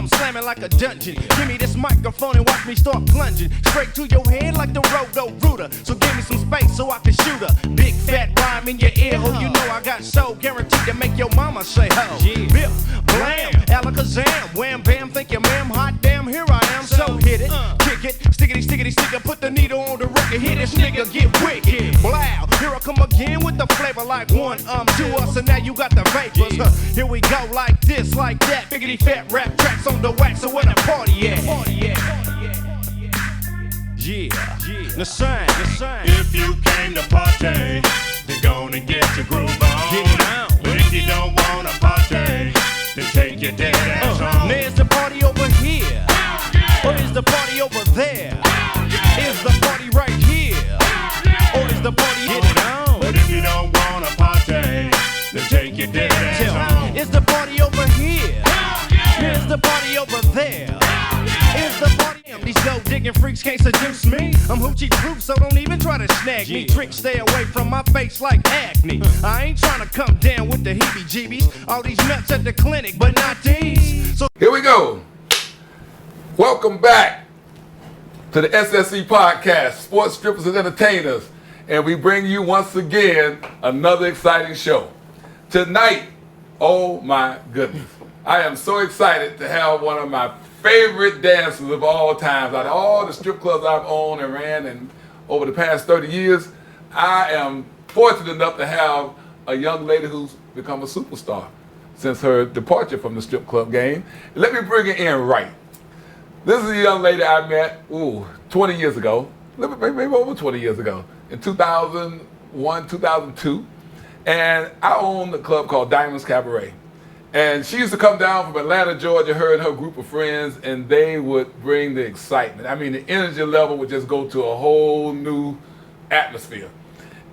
slamming like a dungeon. Give me this microphone and watch me start plunging straight to your head like the roto-rooter. So give me some space so I can shoot a big fat rhyme in your ear hole. You know I got soul guaranteed to make your mama say ho. Bill, blam, alakazam, wham bam, think you ma'am, hot damn, here I am. So hit it, kick it, stickity, stickity, sticker, put the needle on the record, hit this nigga, get wicked. Blow, here I come again with the flavor like one, to us, and now you got the vapors. Here we go like this, like that, biggity fat rap tracks on the wax, so where the party at? Yeah, the sign. If you came to party, then gonna get your groove on. Get down. But if you don't wanna party, then take your dead ass home. Now is the party over here? Or is the party over there? Is the party right here? Or is the party get it on? But if you don't wanna party, then take your dead ass home. Is the party over here? Is the party over there? Is the party? These gold digging freaks can't seduce me. I'm hoochie proof, so don't even try to snag me. Tricks stay away from my face like acne. I ain't trying to come down with the heebie-jeebies. All these nuts at the clinic, but not these. So here we go. Welcome back to the SSC Podcast, Sports Strippers and Entertainers. And we bring you once again another exciting show. Tonight, oh my goodness, I am so excited to have one of my favorite dancers of all times. Out of all the strip clubs I've owned and ran and over the past 30 years, I am fortunate enough to have a young lady who's become a superstar since her departure from the strip club game. Let me bring it in right. This is a young lady I met, 20 years ago, maybe over 20 years ago, in 2001, 2002. And I owned a club called Diamonds Cabaret. And she used to come down from Atlanta, Georgia, her and her group of friends, and they would bring the excitement. I mean, the energy level would just go to a whole new atmosphere.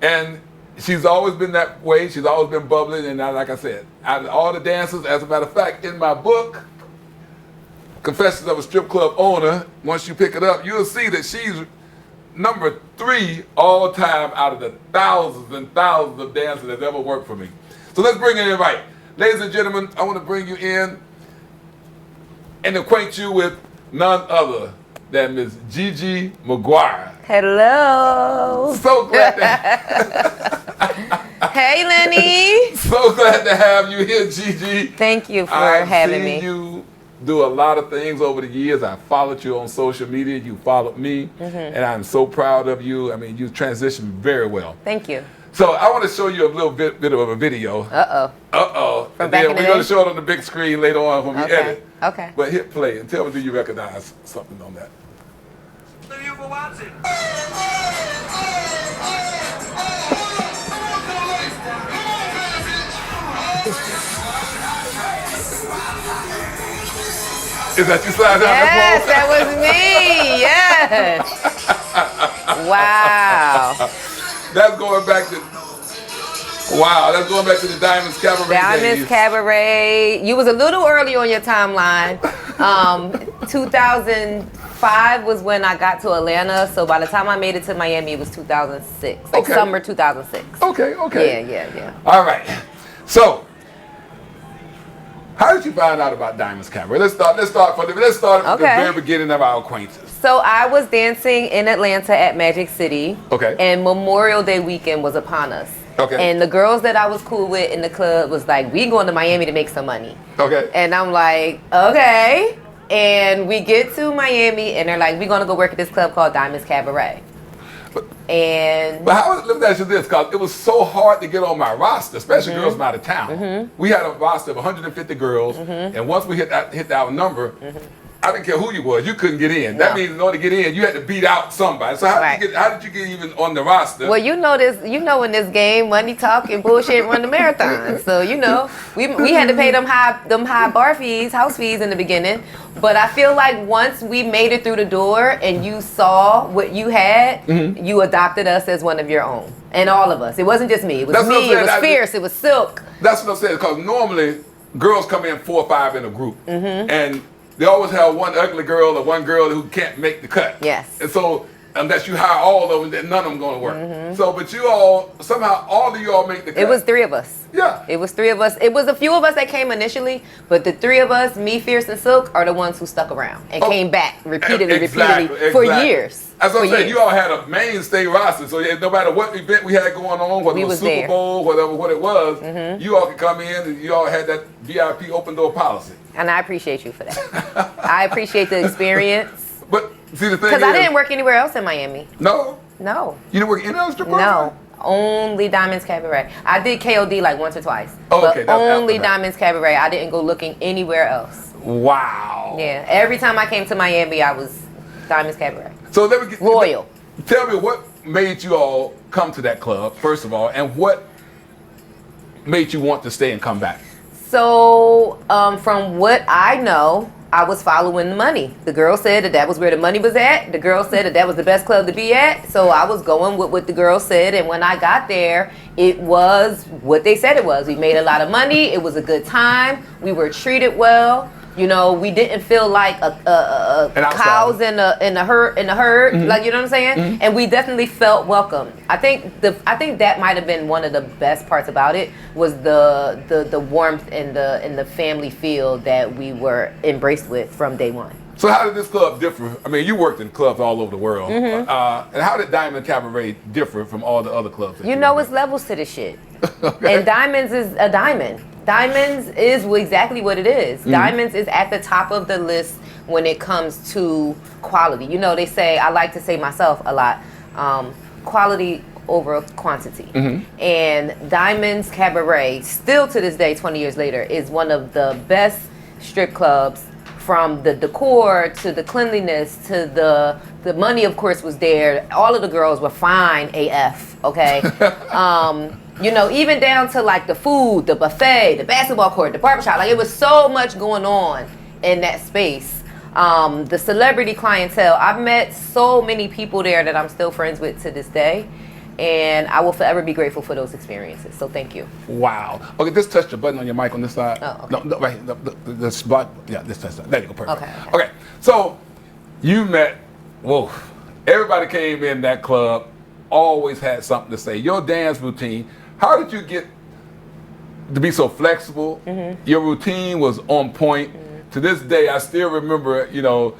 And she's always been that way. She's always been bubbling. And like I said, out of all the dancers, as a matter of fact, in my book, Confessions of a Strip Club Owner, once you pick it up, you'll see that she's number 3 all time out of the thousands and thousands of dancers that ever worked for me. So let's bring it in right. Ladies and gentlemen, I want to bring you in and acquaint you with none other than Miss GIGI McGuire. Hello. So glad to Hey, Lenny. So glad to have you here, GIGI. Thank you for I've having seen me. you do a lot of things over the years. I followed you on social media. You followed me, and I'm so proud of you. I mean, you transitioned very well. Thank you. So I want to show you a little bit of a video. Uh-oh. And then we're going to show it on the big screen later on when we edit. Okay. But hit play and tell me, do you recognize something on that? Thank you for watching. Is that you slide down Yes, that that was me. Yes. Wow. That's going back to. Wow, that's going back to the Diamonds Cabaret Diamonds days. Cabaret. You was a little early on your timeline. 2005 was when I got to Atlanta. So by the time I made it to Miami, it was 2006. Like summer 2006. Okay. Yeah. All right. So, how did you find out about Diamonds Cabaret? Let's start from the very beginning of our acquaintance. So I was dancing in Atlanta at Magic City. Okay. And Memorial Day weekend was upon us. Okay. And the girls that I was cool with in the club was like, we going to Miami to make some money. Okay. And I'm like, okay. And we get to Miami and they're like, we're going to go work at this club called Diamonds Cabaret. But let me ask you this, because it was so hard to get on my roster, especially girls from out of town. We had a roster of 150 girls, and once we hit our number, I didn't care who you was, you couldn't get in. That means in order to get in, you had to beat out somebody. So how did you get even on the roster? Well, in this game, money talk and bullshit run the marathon. So we had to pay them high bar fees, house fees in the beginning. But I feel like once we made it through the door and you saw what you had, you adopted us as one of your own. And all of us. It wasn't just me. It was me. It was Fierce. It was Silk. That's what I'm saying. Because normally girls come in 4 or 5 in a group, and they always have one ugly girl or one girl who can't make the cut. Yes. And so unless you hire all of them, then none of them going to work. So, but you all, somehow, all of you all make the cut. It was 3 of us. Yeah. It was 3 of us. It was a few of us that came initially, but the 3 of us, me, Fierce, and Silk, are the ones who stuck around and came back repeatedly for years. That's what I'm saying. years. You all had a mainstay roster, so no matter what event we had going on, whether We it was was Super there. Bowl, whatever what it was, you all could come in and you all had that VIP open door policy. And I appreciate you for that. I appreciate the experience. But see the thing Because is, I didn't work anywhere else in Miami. No, No. you didn't work in other strip clubs? No. Only Diamonds Cabaret. I did KOD like once or twice. Oh, okay, but that's only after that. Diamonds Cabaret. I didn't go looking anywhere else. Wow. Yeah. Every time I came to Miami, I was Diamonds Cabaret. So let me get Loyal. Tell me what made you all come to that club, first of all, and what made you want to stay and come back? So, from what I know, I was following the money. The girl said that was where the money was at. The girl said that was the best club to be at. So I was going with what the girl said. And when I got there, it was what they said it was. We made a lot of money. It was a good time. We were treated well. You know, we didn't feel like cows in a herd. Like, you know what I'm saying? And we definitely felt welcome. I think that might have been one of the best parts about it, was the warmth and the family feel that we were embraced with from day one. So how did this club differ? I mean, you worked in clubs all over the world. And how did Diamond Cabaret differ from all the other clubs? You know, it's levels to this shit. Okay. And Diamonds is a diamond. Diamonds is exactly what it is. Diamonds is at the top of the list when it comes to quality. You know, they say, I like to say myself a lot, quality over quantity. And Diamonds Cabaret, still to this day, 20 years later, is one of the best strip clubs, from the decor to the cleanliness to the money, of course, was there. All of the girls were fine AF, okay? You know, even down to like the food, the buffet, the basketball court, the barbershop. Like, it was so much going on in that space. The celebrity clientele. I've met so many people there that I'm still friends with to this day. And I will forever be grateful for those experiences. So thank you. Wow. Okay, just touch the button on your mic on this side. Oh, okay. No, right here. The spot. Yeah, just touch that. There you go. Perfect. Okay. So you met. Whoa. Everybody came in that club, always had something to say. Your dance routine. How did you get to be so flexible? Your routine was on point. To this day, I still remember, you know,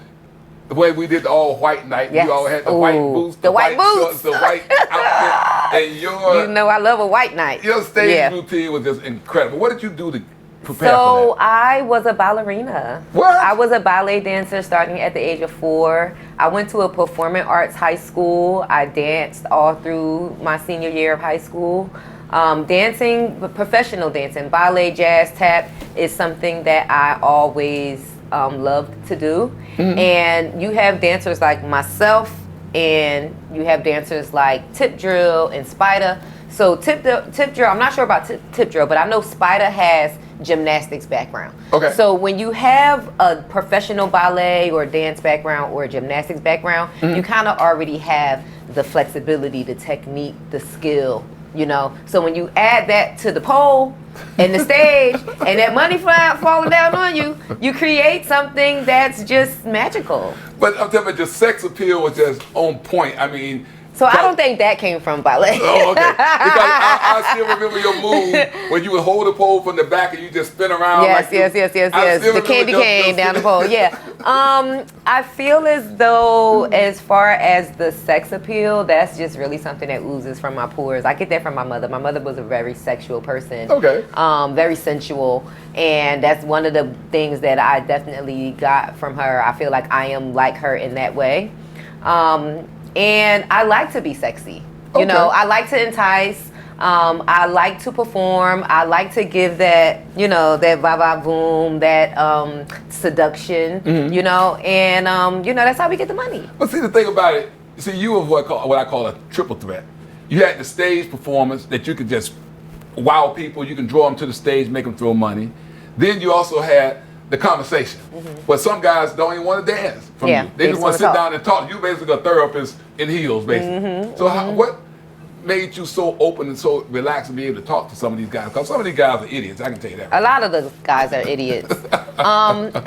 the way we did the all white night. Yes. You all had the white boots, The white boots. shorts, the white outfit, and You know, I love a white night. your stage Yeah. routine was just incredible. What did you do to prepare So for that? I was a ballerina. What? I was a ballet dancer starting at the age of 4. I went to a performing arts high school. I danced all through my senior year of high school. Dancing, professional dancing, ballet, jazz, tap is something that I always loved to do. And you have dancers like myself, and you have dancers like Tip Drill and Spider. So Tip Drill, I'm not sure about Tip Drill, but I know Spider has gymnastics background. Okay. So when you have a professional ballet or dance background or gymnastics background, you kind of already have the flexibility, the technique, the skill, you know. So when you add that to the pole and the stage and that money falling down on you, you create something that's just magical. But I'm telling you, your sex appeal was just on point. I mean, So I don't think that came from ballet. Oh, okay. Because I still remember your move when you would hold the pole from the back and you just spin around. Yes. I still The remember candy your cane down the pole. Yeah. I feel as though, as far as the sex appeal, that's just really something that oozes from my pores. I get that from my mother. My mother was a very sexual person. Okay. Very sensual, and that's one of the things that I definitely got from her. I feel like I am like her in that way. And I like to be sexy. You know, I like to entice. I like to perform. I like to give that, you know, that va-va-voom, that seduction, you know, and, you know, that's how we get the money. But see, the thing about it, see, you were what I call a triple threat. You had the stage performance that you could just wow people. You can draw them to the stage, make them throw money. Then you also had the conversation. But some guys don't even want to dance from you. They just want to sit down and talk. You basically a therapist in heels, basically. So what made you so open and so relaxed and be able to talk to some of these guys? Because some of these guys are idiots, I can tell you that. A lot of the guys are idiots.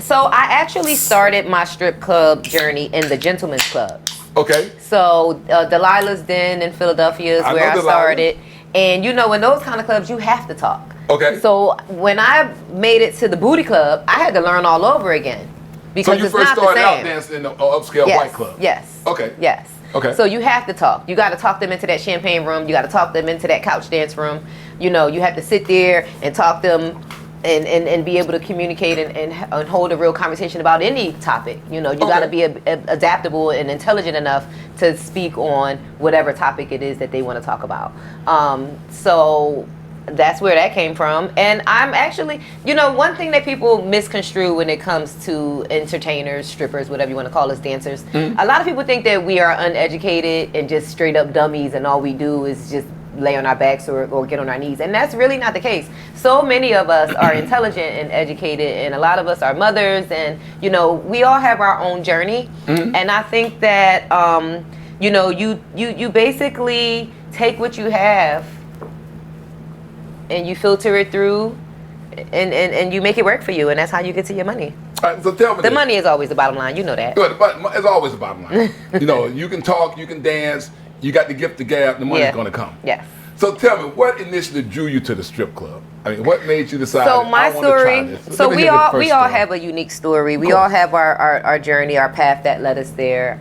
So I actually started my strip club journey in the gentlemen's club. Okay. So Delilah's Den in Philadelphia is I where know I Delilah. started. And you know, in those kind of clubs, you have to talk. Okay. So when I made it to the booty club, I had to learn all over again. So Because you it's first not the started out same. dancing in the upscale Yes, white club. Yes. Okay. Yes. Okay. So you have to talk. You got to talk them into that champagne room. You got to talk them into that couch dance room. You know, you have to sit there and talk them and be able to communicate and hold a real conversation about any topic. You know, you got to be adaptable and intelligent enough to speak on whatever topic it is that they want to talk about. So that's where that came from. And I'm actually, you know, one thing that people misconstrue when it comes to entertainers, strippers, whatever you want to call us, dancers, a lot of people think that we are uneducated and just straight up dummies and all we do is just lay on our backs or get on our knees. And that's really not the case. So many of us are intelligent and educated, and a lot of us are mothers, and, you know, we all have our own journey. And I think that, you know, you basically take what you have and you filter it through and you make it work for you, and that's how you get to your money. All right, so tell me The this. money is always the bottom line, you know that. Good, but it's always the bottom line. You know, you can talk, you can dance, you got the gift of gab, the money's Yeah. going to come. Yes. So tell me, what initially drew you to the strip club? I mean, what made you decide? So my I want to try story. this? So Let me we hear the all first have story. a unique story. We course. all have our journey, our path that led us there.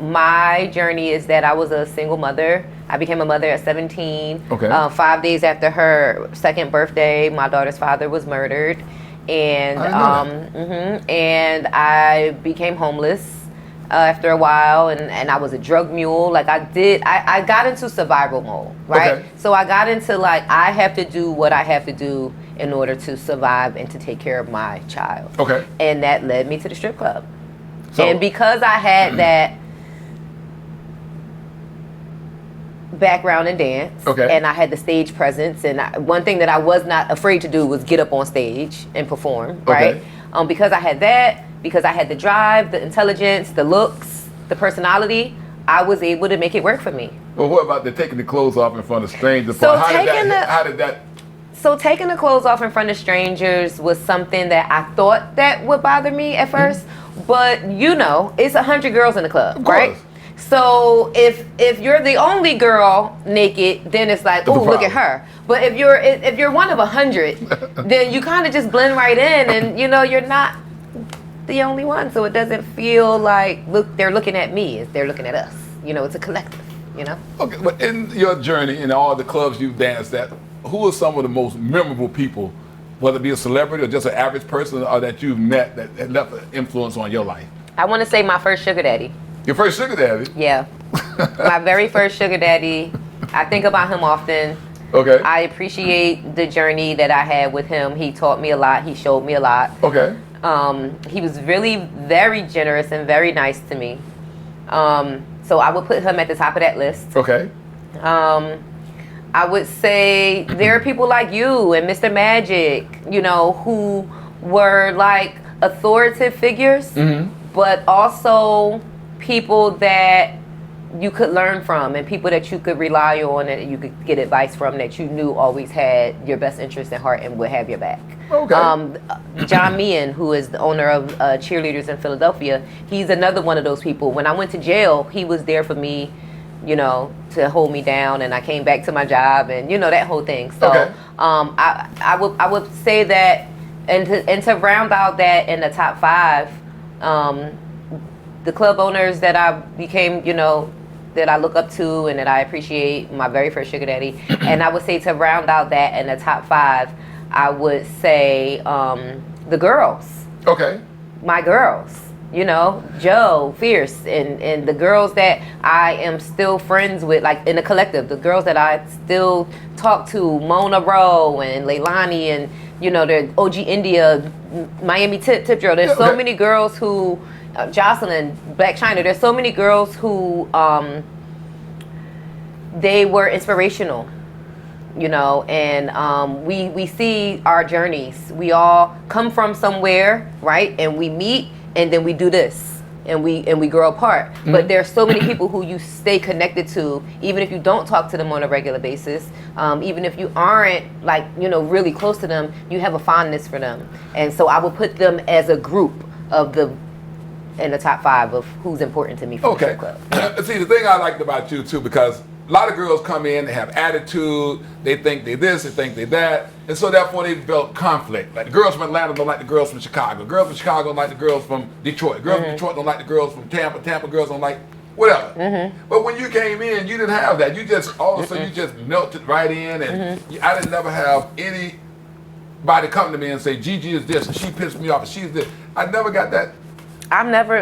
My journey is that I was a single mother. I became a mother at 17. Okay. 5 days after her second birthday, my daughter's father was murdered, and I didn't know and I became homeless. After a while, and I was a drug mule. Like I got into survival mode, right? Okay. So I got into like, I have to do what I have to do in order to survive and to take care of my child. Okay. And that led me to the strip club. So- and because I had that background in dance, Okay. and I had the stage presence, and one thing that I was not afraid to do was get up on stage and perform, right? Okay. Because I had that, because I had the drive, the intelligence, the looks, the personality, I was able to make it work for me. Well, what about the taking the clothes off in front of strangers? So how taking did that? So taking the clothes off in front of strangers was something that I thought that would bother me at first, but you know, it's 100 girls in the club, Of course. right? So if you're the only girl naked, then it's like, That's a oh, look at problem. her. But if you're one of 100, then you kind of just blend right in, and you know, you're not the only one, so it doesn't feel like they're looking at me, they're looking at us. You know, it's a collective, you know. Okay, but in your journey in all the clubs you've danced at, who are some of the most memorable people, whether it be a celebrity or just an average person, or that you've met that left an influence on your life? I want to say my first sugar daddy. Your first sugar daddy? Yeah. My very first sugar daddy. I think about him often. Okay. I appreciate the journey that I had with him. He taught me a lot. He showed me a lot. Okay. He was really very generous and very nice to me. So I would put him at the top of that list. Okay. I would say there are people like you and Mr. Magic, you know, who were like authoritative figures, but also people that you could learn from and people that you could rely on and you could get advice from, that you knew always had your best interest at heart and would have your back. Okay. John Meehan, who is the owner of Cheerleaders in Philadelphia, he's another one of those people. When I went to jail, he was there for me, you know, to hold me down, and I came back to my job, and you know, that whole thing. So Okay. I would say that, and to round out that in the top 5, the club owners that I became, you know, that I look up to and that I appreciate, my very first sugar daddy. And I would say, to round out that in the top 5, I would say the girls, Okay. my girls, you know, Joe, Fierce, and the girls that I am still friends with, like in the collective, the girls that I still talk to, Mona Rowe and Leilani, and you know, the OG India, Miami Tip Drill. There's so Okay. many girls who, Jocelyn, Black China, there's so many girls who, they were inspirational, you know, and we see our journeys. We all come from somewhere, right? And we meet, and then we do this, and we grow apart. But there's so many people who you stay connected to, even if you don't talk to them on a regular basis, even if you aren't, like, you know, really close to them, you have a fondness for them. And so I would put them as a group of the in the top 5 of who's important to me for the Okay. strip club. See, the thing I liked about you too, because a lot of girls come in, they have attitude, they think they this, they think they that, and so therefore they develop conflict. Like the girls from Atlanta don't like the girls from Chicago. Girls from Chicago don't like the girls from Detroit. Girls from Detroit don't like the girls from Tampa. Tampa girls don't like whatever. But when you came in, you didn't have that. You just all of a sudden you just melted right in, and I didn't never have anybody come to me and say Gigi is this, and she pissed me off, and she's this. I never got that. I've never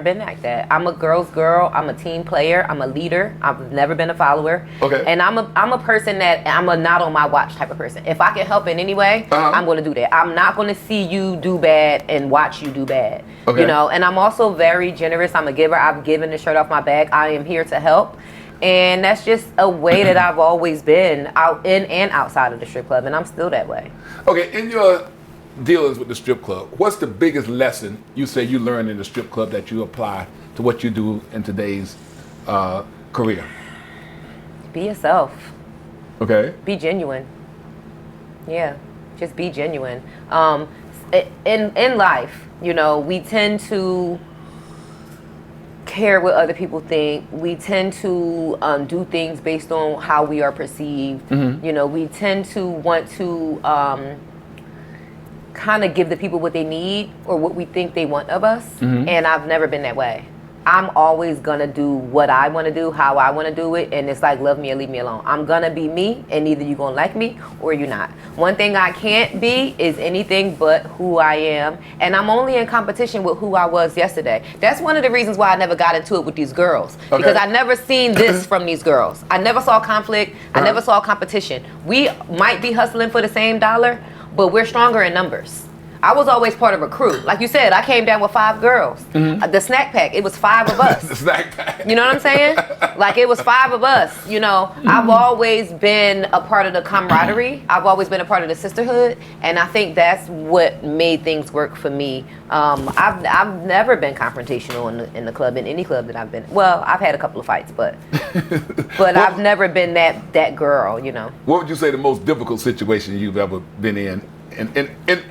been like that. I'm a girl's girl. I'm a team player. I'm a leader. I've never been a follower. Okay. And I'm a person that I'm a not on my watch type of person. If I can help in any way, I'm going to do that. I'm not going to see you do bad and watch you do bad. Okay. You know. And I'm also very generous. I'm a giver. I've given the shirt off my back. I am here to help. And that's just a way that I've always been out in and outside of the strip club, and I'm still that way. Okay, in your dealings with the strip club, what's the biggest lesson you say you learned in the strip club that you apply to what you do in today's career? Be yourself. Okay. Be genuine. Yeah, just be genuine. In life, you know, we tend to care what other people think. We tend to do things based on how we are perceived. You know, we tend to want to kind of give the people what they need or what we think they want of us. And I've never been that way. I'm always gonna do what I want to do, how I want to do it, and it's like love me or leave me alone. I'm gonna be me, and either you're gonna like me or you're not. One thing I can't be is anything but who I am, and I'm only in competition with who I was yesterday. That's one of the reasons why I never got into it with these girls, because I never seen this from these girls. I never saw conflict. I never saw competition. We might be hustling for the same dollar, but we're stronger in numbers. I was always part of a crew. Like you said, I came down with 5 girls. The snack pack, it was 5 of us. The snack pack. You know what I'm saying? Like it was 5 of us. You know, I've always been a part of the camaraderie. I've always been a part of the sisterhood, and I think that's what made things work for me. I've never been confrontational in the club, in any club that I've been. Well, I've had a couple of fights, but I've never been that girl. You know. What would you say the most difficult situation you've ever been in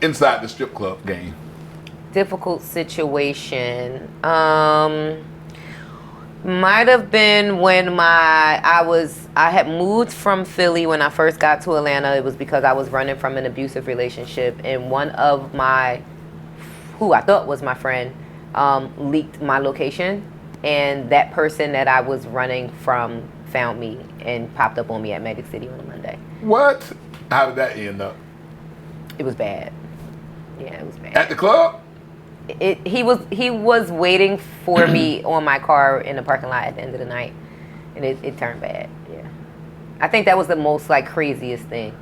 inside the strip club game? Difficult situation. Might have been when I had moved from Philly when I first got to Atlanta. It was because I was running from an abusive relationship, and one of who I thought was my friend, leaked my location, and that person that I was running from found me and popped up on me at Magic City on a Monday. What? How did that end up? It was bad. Yeah, it was bad. At the club? He was waiting for me on my car in the parking lot at the end of the night, and it turned bad. Yeah, I think that was the most like craziest thing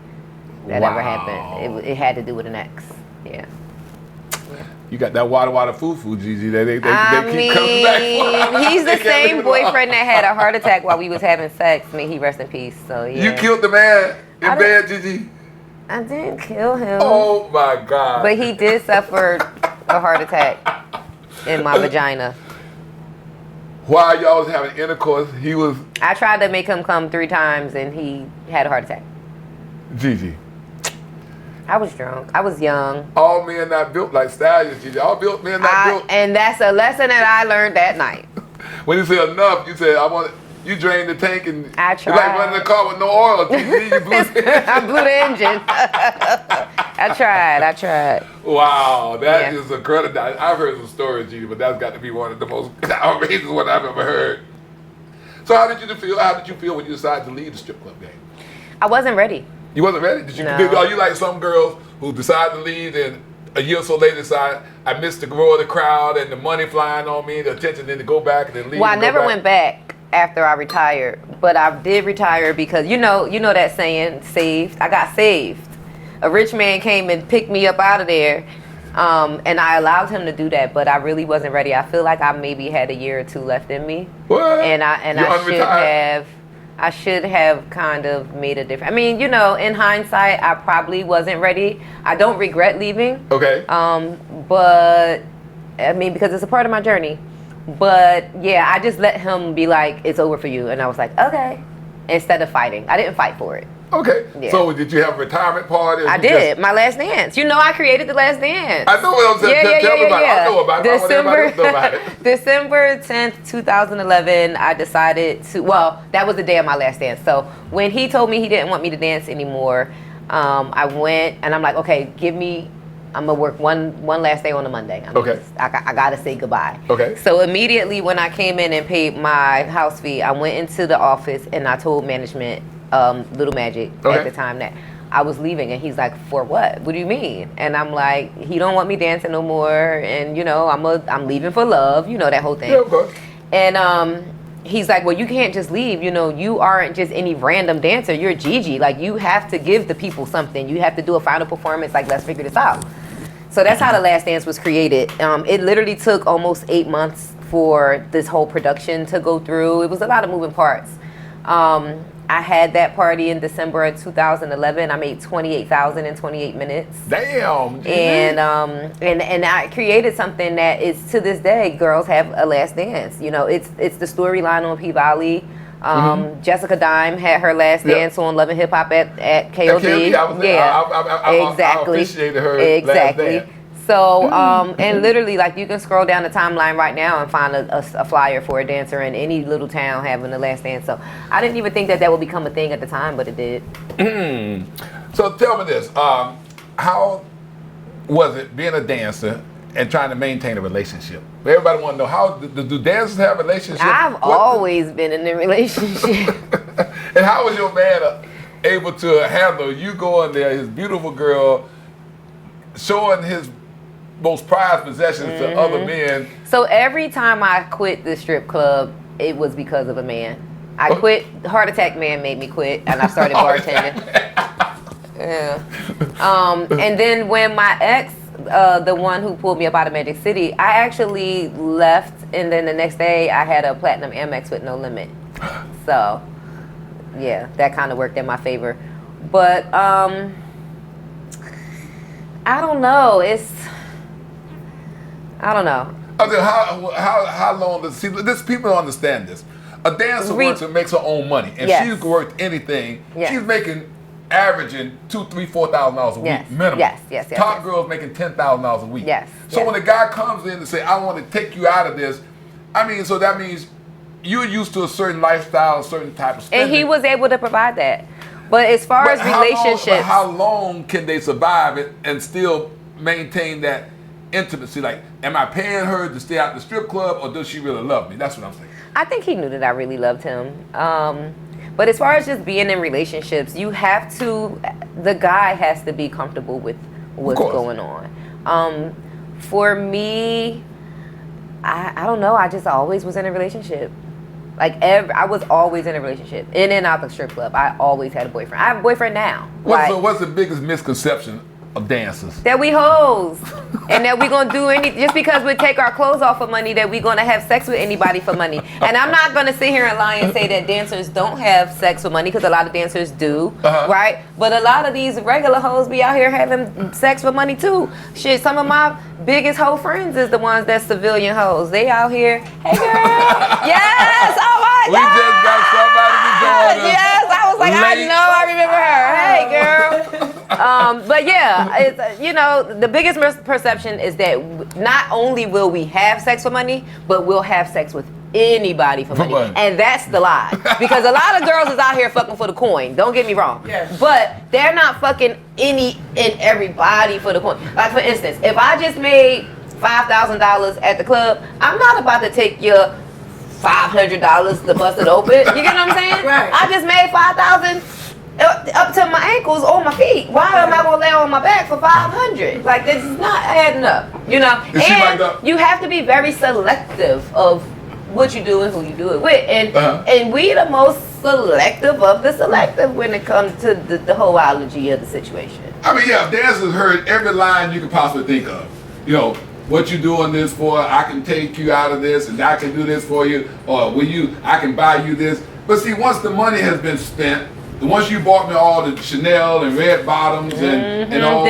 that ever happened. It had to do with an ex. Yeah. You got that water foo Gigi. They keep coming back. He's the same boyfriend that had a heart attack while we was having sex. May he rest in peace. So yeah. You killed the man in bed, Gigi? I didn't kill him. Oh my God. But he did suffer a heart attack in my vagina. While y'all was having intercourse, I tried to make him come 3 times and he had a heart attack. Gigi. I was drunk. I was young. All men not built like stallions, Gigi. All men not built. And that's a lesson that I learned that night. When you say enough, you said you drained the tank and I tried. It's like running the car with no oil. Gigi, you blew I blew the engine. I tried. Wow, that is incredible. I've heard some stories, Gigi, but that's got to be one of the most outrageous ones I've ever heard. So how did you feel when you decided to leave the strip club game? I wasn't ready. You wasn't ready? No. Are you like some girls who decide to leave and a year or so later decide, I missed the roar of the crowd and the money flying on me, the attention, then to go back and then leave? Well, I never went back after I retired, but I did retire because you know that saying, saved. I got saved. A rich man came and picked me up out of there, and I allowed him to do that, but I really wasn't ready. I feel like I maybe had a year or 2 left in me. What? And I should have kind of made a difference. I mean, you know, in hindsight, I probably wasn't ready. I don't regret leaving. Okay. But I mean, because it's a part of my journey. But yeah, I just let him be like, it's over for you. And I was like, okay. Instead of fighting. I didn't fight for it. Okay. Yeah. So did you have a retirement party? Or I you did. My last dance. You know, I created the last dance. I know what I'm saying. Tell me about it. I know about it. I want everybody else to know about it. December 10th, 2011, I decided to, well, that was the day of my last dance. So when he told me he didn't want me to dance anymore, I went and I'm like, okay, I'm gonna work one last day on a Monday. I gotta say goodbye. Okay. So immediately when I came in and paid my house fee, I went into the office and I told management, Little Magic at the time, that I was leaving, and he's like, for what? What do you mean? And I'm like, he don't want me dancing no more, and you know, I'm leaving for love, you know, that whole thing. Yeah, of course. And he's like, well, you can't just leave, you know, you aren't just any random dancer, you're GIGI, like you have to give the people something, you have to do a final performance, like let's figure this out. So that's how the last dance was created. It literally took almost 8 months for this whole production to go through. It was a lot of moving parts. I had that party in December of 2011. I made $28,000 in 28 minutes. Damn. And I created something that is, to this day, girls have a last dance. You know, it's the storyline on P-Valley. Jessica Dime had her last dance on Love and Hip Hop at KOD. I appreciated her last dance. So, and literally, like, you can scroll down the timeline right now and find a flyer for a dancer in any little town having the last dance. So, I didn't even think that would become a thing at the time, but it did. So, tell me this. How was it being a dancer and trying to maintain a relationship? Everybody want to know, how do dancers have relationships? I've always been in a relationship. And how was your man able to handle you going there, his beautiful girl, showing his most prized possessions to other men? So every time I quit the strip club, it was because of a man. I quit, Heart Attack Man made me quit, and I started bartending. And then when my ex, the one who pulled me up out of Magic City, I actually left, and then the next day I had a platinum Amex with no limit. So, yeah, that kind of worked in my favor. But I don't know. I don't know. How long does people don't understand this? A dancer works and makes her own money, and she's worth anything. She's making averaging $2,000, $3,000, $4,000 a week minimum. Yes. Top girls making $10,000 a week. So when a guy comes in and say, "I want to take you out of this," I mean, so that means you're used to a certain lifestyle, a certain type of spending. And he was able to provide that. But as far as relationships, how long can they survive it and still maintain that intimacy? Like, am I paying her to stay out the strip club, or does she really love me? That's what I'm saying. I think he knew that I really loved him. But as far as just being in relationships, you have to, the guy has to be comfortable with what's going on. For me, I don't know. I just always was in a relationship. Like, I was always in a relationship. In and out the strip club, I always had a boyfriend. I have a boyfriend now. What's the biggest misconception of dancers? That we hoes. And that we gonna do just because we take our clothes off for money, that we gonna have sex with anybody for money. And I'm not gonna sit here and lie and say that dancers don't have sex for money, because a lot of dancers do, right? But a lot of these regular hoes be out here having sex for money too. Shit, some of my biggest hoe friends is the ones that's civilian hoes. They out here, hey girl, yes, oh my God. We just got somebody to join us. Yes, I was like, I know, I remember her. Hey girl. But yeah, it's, you know, the biggest misperception is that not only will we have sex for money, but we'll have sex with anybody for money. And that's the lie. Because a lot of girls is out here fucking for the coin. Don't get me wrong. Yes. But they're not fucking any and everybody for the coin. Like, for instance, if I just made $5,000 at the club, I'm not about to take your $500 to bust it open. You get what I'm saying? Right. I just made $5,000 up to my ankles on my feet. Why am I gonna lay on my back for $500? Like, this is not adding up, you know. And you have to be very selective of what you do and who you do it with. And we the most selective of the selective when it comes to the whole allergy of the situation. I mean, yeah, dancers heard every line you could possibly think of. You know, what you doing this for? I can take you out of this, and I can do this for you, or I can buy you this. But see, once the money has been spent, once you bought me all the Chanel and red bottoms and all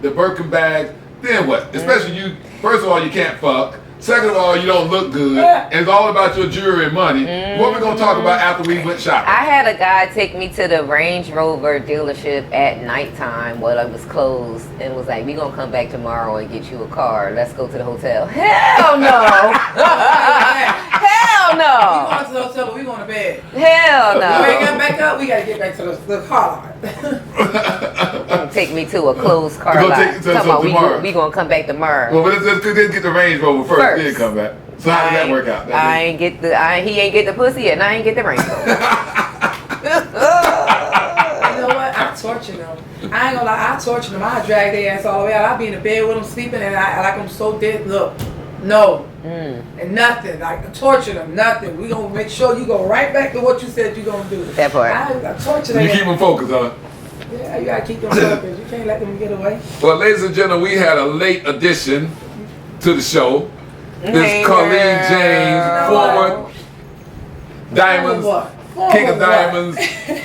the Birkin bags, then what? Especially you, first of all, you can't fuck. Second of all, you don't look good. And it's all about your jewelry and money. What we gonna talk about after we went shopping? I had a guy take me to the Range Rover dealership at nighttime while it was closed and was like, we gonna come back tomorrow and get you a car. Let's go to the hotel. Hell no. Hell We no. going to the hotel, but we going to bed. Hell We ain't no. got back up. We got to get back to the car lot. Take me to a closed car Gonna lot. take you to Talking about tomorrow. we gonna come back tomorrow. Well, but let's get the Range Rover first, then come back. So how did that work out? He ain't get the pussy and I ain't get the Range Rover. You know what? I torture them. I ain't gonna lie. I torture them. I drag their ass all the way out. I be in the bed with them sleeping, and I like I'm so dead. Look, no, and nothing. Like torture them. Nothing. We gonna make sure you go right back to what you said you gonna do. That part. I torture them. You keep them focused, huh? Yeah, you gotta keep them focused. You can't let them get away. Well, ladies and gentlemen, we had a late addition to the show. Hey, Miss Colleen girl. James, former Diamonds, What? King of Diamonds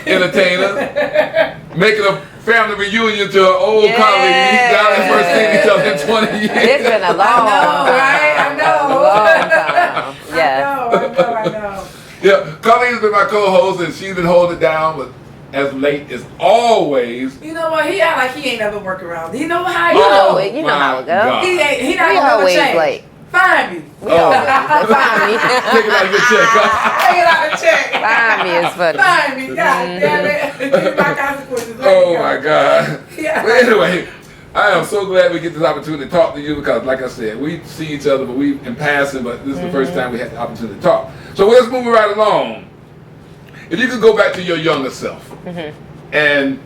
entertainer, making a family reunion to her old Yeah. colleagues. Now they first seen each other in 20 years. It's been a long time. right? I know. Long time. Yeah. I know. Yeah, Colleen's been my co-host and she's been holding it down, but as late as always. You know what? He act like he ain't never work around. You know how? You know how it goes. He not We gonna never always change. late. Find me. We always find me. Take it out of your check, huh? Take it out the check. Find me is funny. Find me. God damn it. Give me my consequences. Let Oh me go. my God. Yeah. Well, anyway, I am so glad we get this opportunity to talk to you because, like I said, we see each other, but we in passing. But this is the first time we had the opportunity to talk. So let's move right along. If you could go back to your younger self, and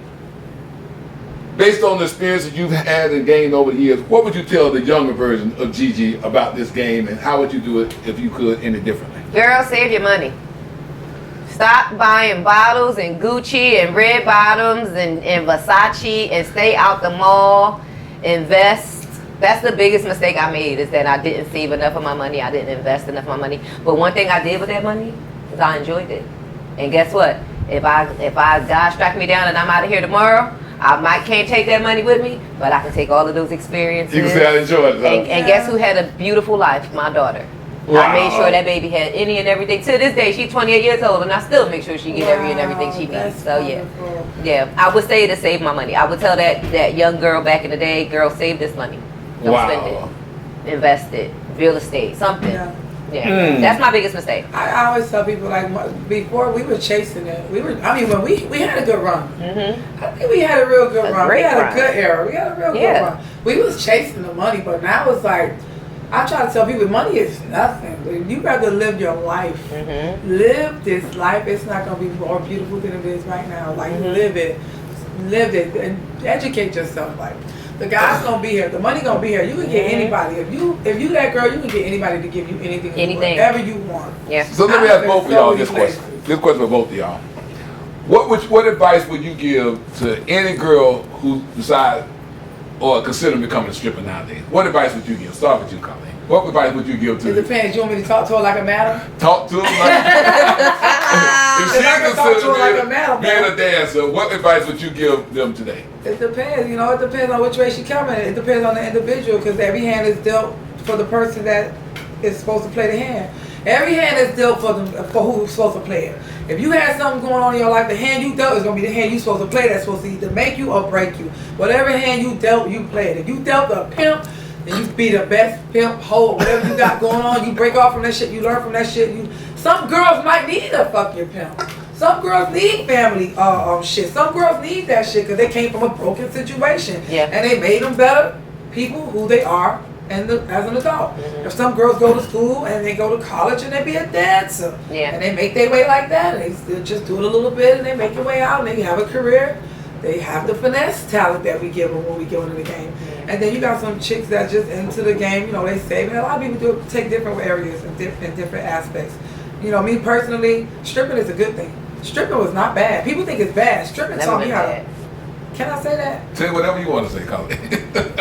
based on the experience that you've had and gained over the years, what would you tell the younger version of GIGI about this game, and how would you do it if you could any differently? Girl, save your money. Stop buying bottles and Gucci and red bottoms and Versace and stay out the mall. Invest. That's the biggest mistake I made, is that I didn't save enough of my money. I didn't invest enough of my money. But one thing I did with that money is I enjoyed it. And guess what? If God strike me down and I'm out of here tomorrow, I can't take that money with me, but I can take all of those experiences. You can say I enjoyed it, huh? And guess who had a beautiful life? My daughter. Wow. I made sure that baby had any and everything. To this day, she's 28 years old, and I still make sure she get every and everything she needs. That's So yeah, wonderful. yeah. I would say to save my money. I would tell that young girl back in the day, girl, save this money. Don't Wow. spend it. Invest it. Real estate, something. Yeah. Yeah. That's my biggest mistake. I always tell people, like, before we were chasing it. When we had a good run. I think we had a real good A run. We great had run. a good era. We had a real good Yeah. run. We was chasing the money, but now it's like, I try to tell people, money is nothing. You rather live your life. Live this life. It's not going to be more beautiful than it is right now. Like, live it, and educate yourself. Like, the guy's gonna be here. The money gonna be here. You can get anybody. If you that girl, you can get anybody to give you anything, whatever you want. Yeah. So let me ask both of y'all this question. This question for both of y'all. What advice would you give to any girl who decides or consider becoming a stripper nowadays? What advice would you give? Start with you, Colleen. What advice would you give It to depends. You want me to talk to her like a madam? talk to them? If she If I can talk to her like a considers madam, being a dancer, what advice would you give them today? It depends. You know, it depends on which way she coming. It depends on the individual, because every hand is dealt for the person that is supposed to play the hand. Every hand is dealt for who's supposed to play it. If you had something going on in your life, the hand you dealt is going to be the hand you supposed to play. That's supposed to either make you or break you. Whatever hand you dealt, you play it. If you dealt a pimp, then you be the best pimp, hoe, whatever you got going on. You break off from that shit. You learn from that shit. Some girls might need a fucking pimp. Some girls need family shit. Some girls need that shit because they came from a broken situation. Yeah. And they made them better people who they are as an adult. If some girls go to school and they go to college and they be a dancer. Yeah. And they make their way like that. And they still just do it a little bit and they make their way out and they have a career. They have the finesse talent that we give them when we go into the game. And then you got some chicks that just into the game, you know, they save. And a lot of people take different areas and different aspects. You know, me personally, stripping is a good thing. Stripping was not bad. People think it's bad. Stripping Never taught me been how bad. to. Can I say that? Say whatever you want to say, Colleen.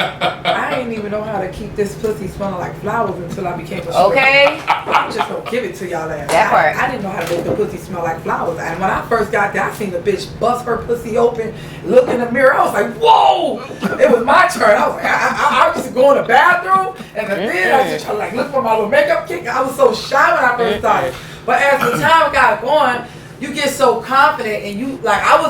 I didn't even know how to keep this pussy smelling like flowers until I became a stripper. Okay. I'm just gonna give it to y'all that. That part. I didn't know how to make the pussy smell like flowers. And when I first got there, I seen the bitch bust her pussy open, look in the mirror. I was like, whoa! It was my turn. I was like, I used to go in the bathroom, and then I just try to like look for my little makeup kit. I was so shy when I first started. But as the time got going, you get so confident, and you like I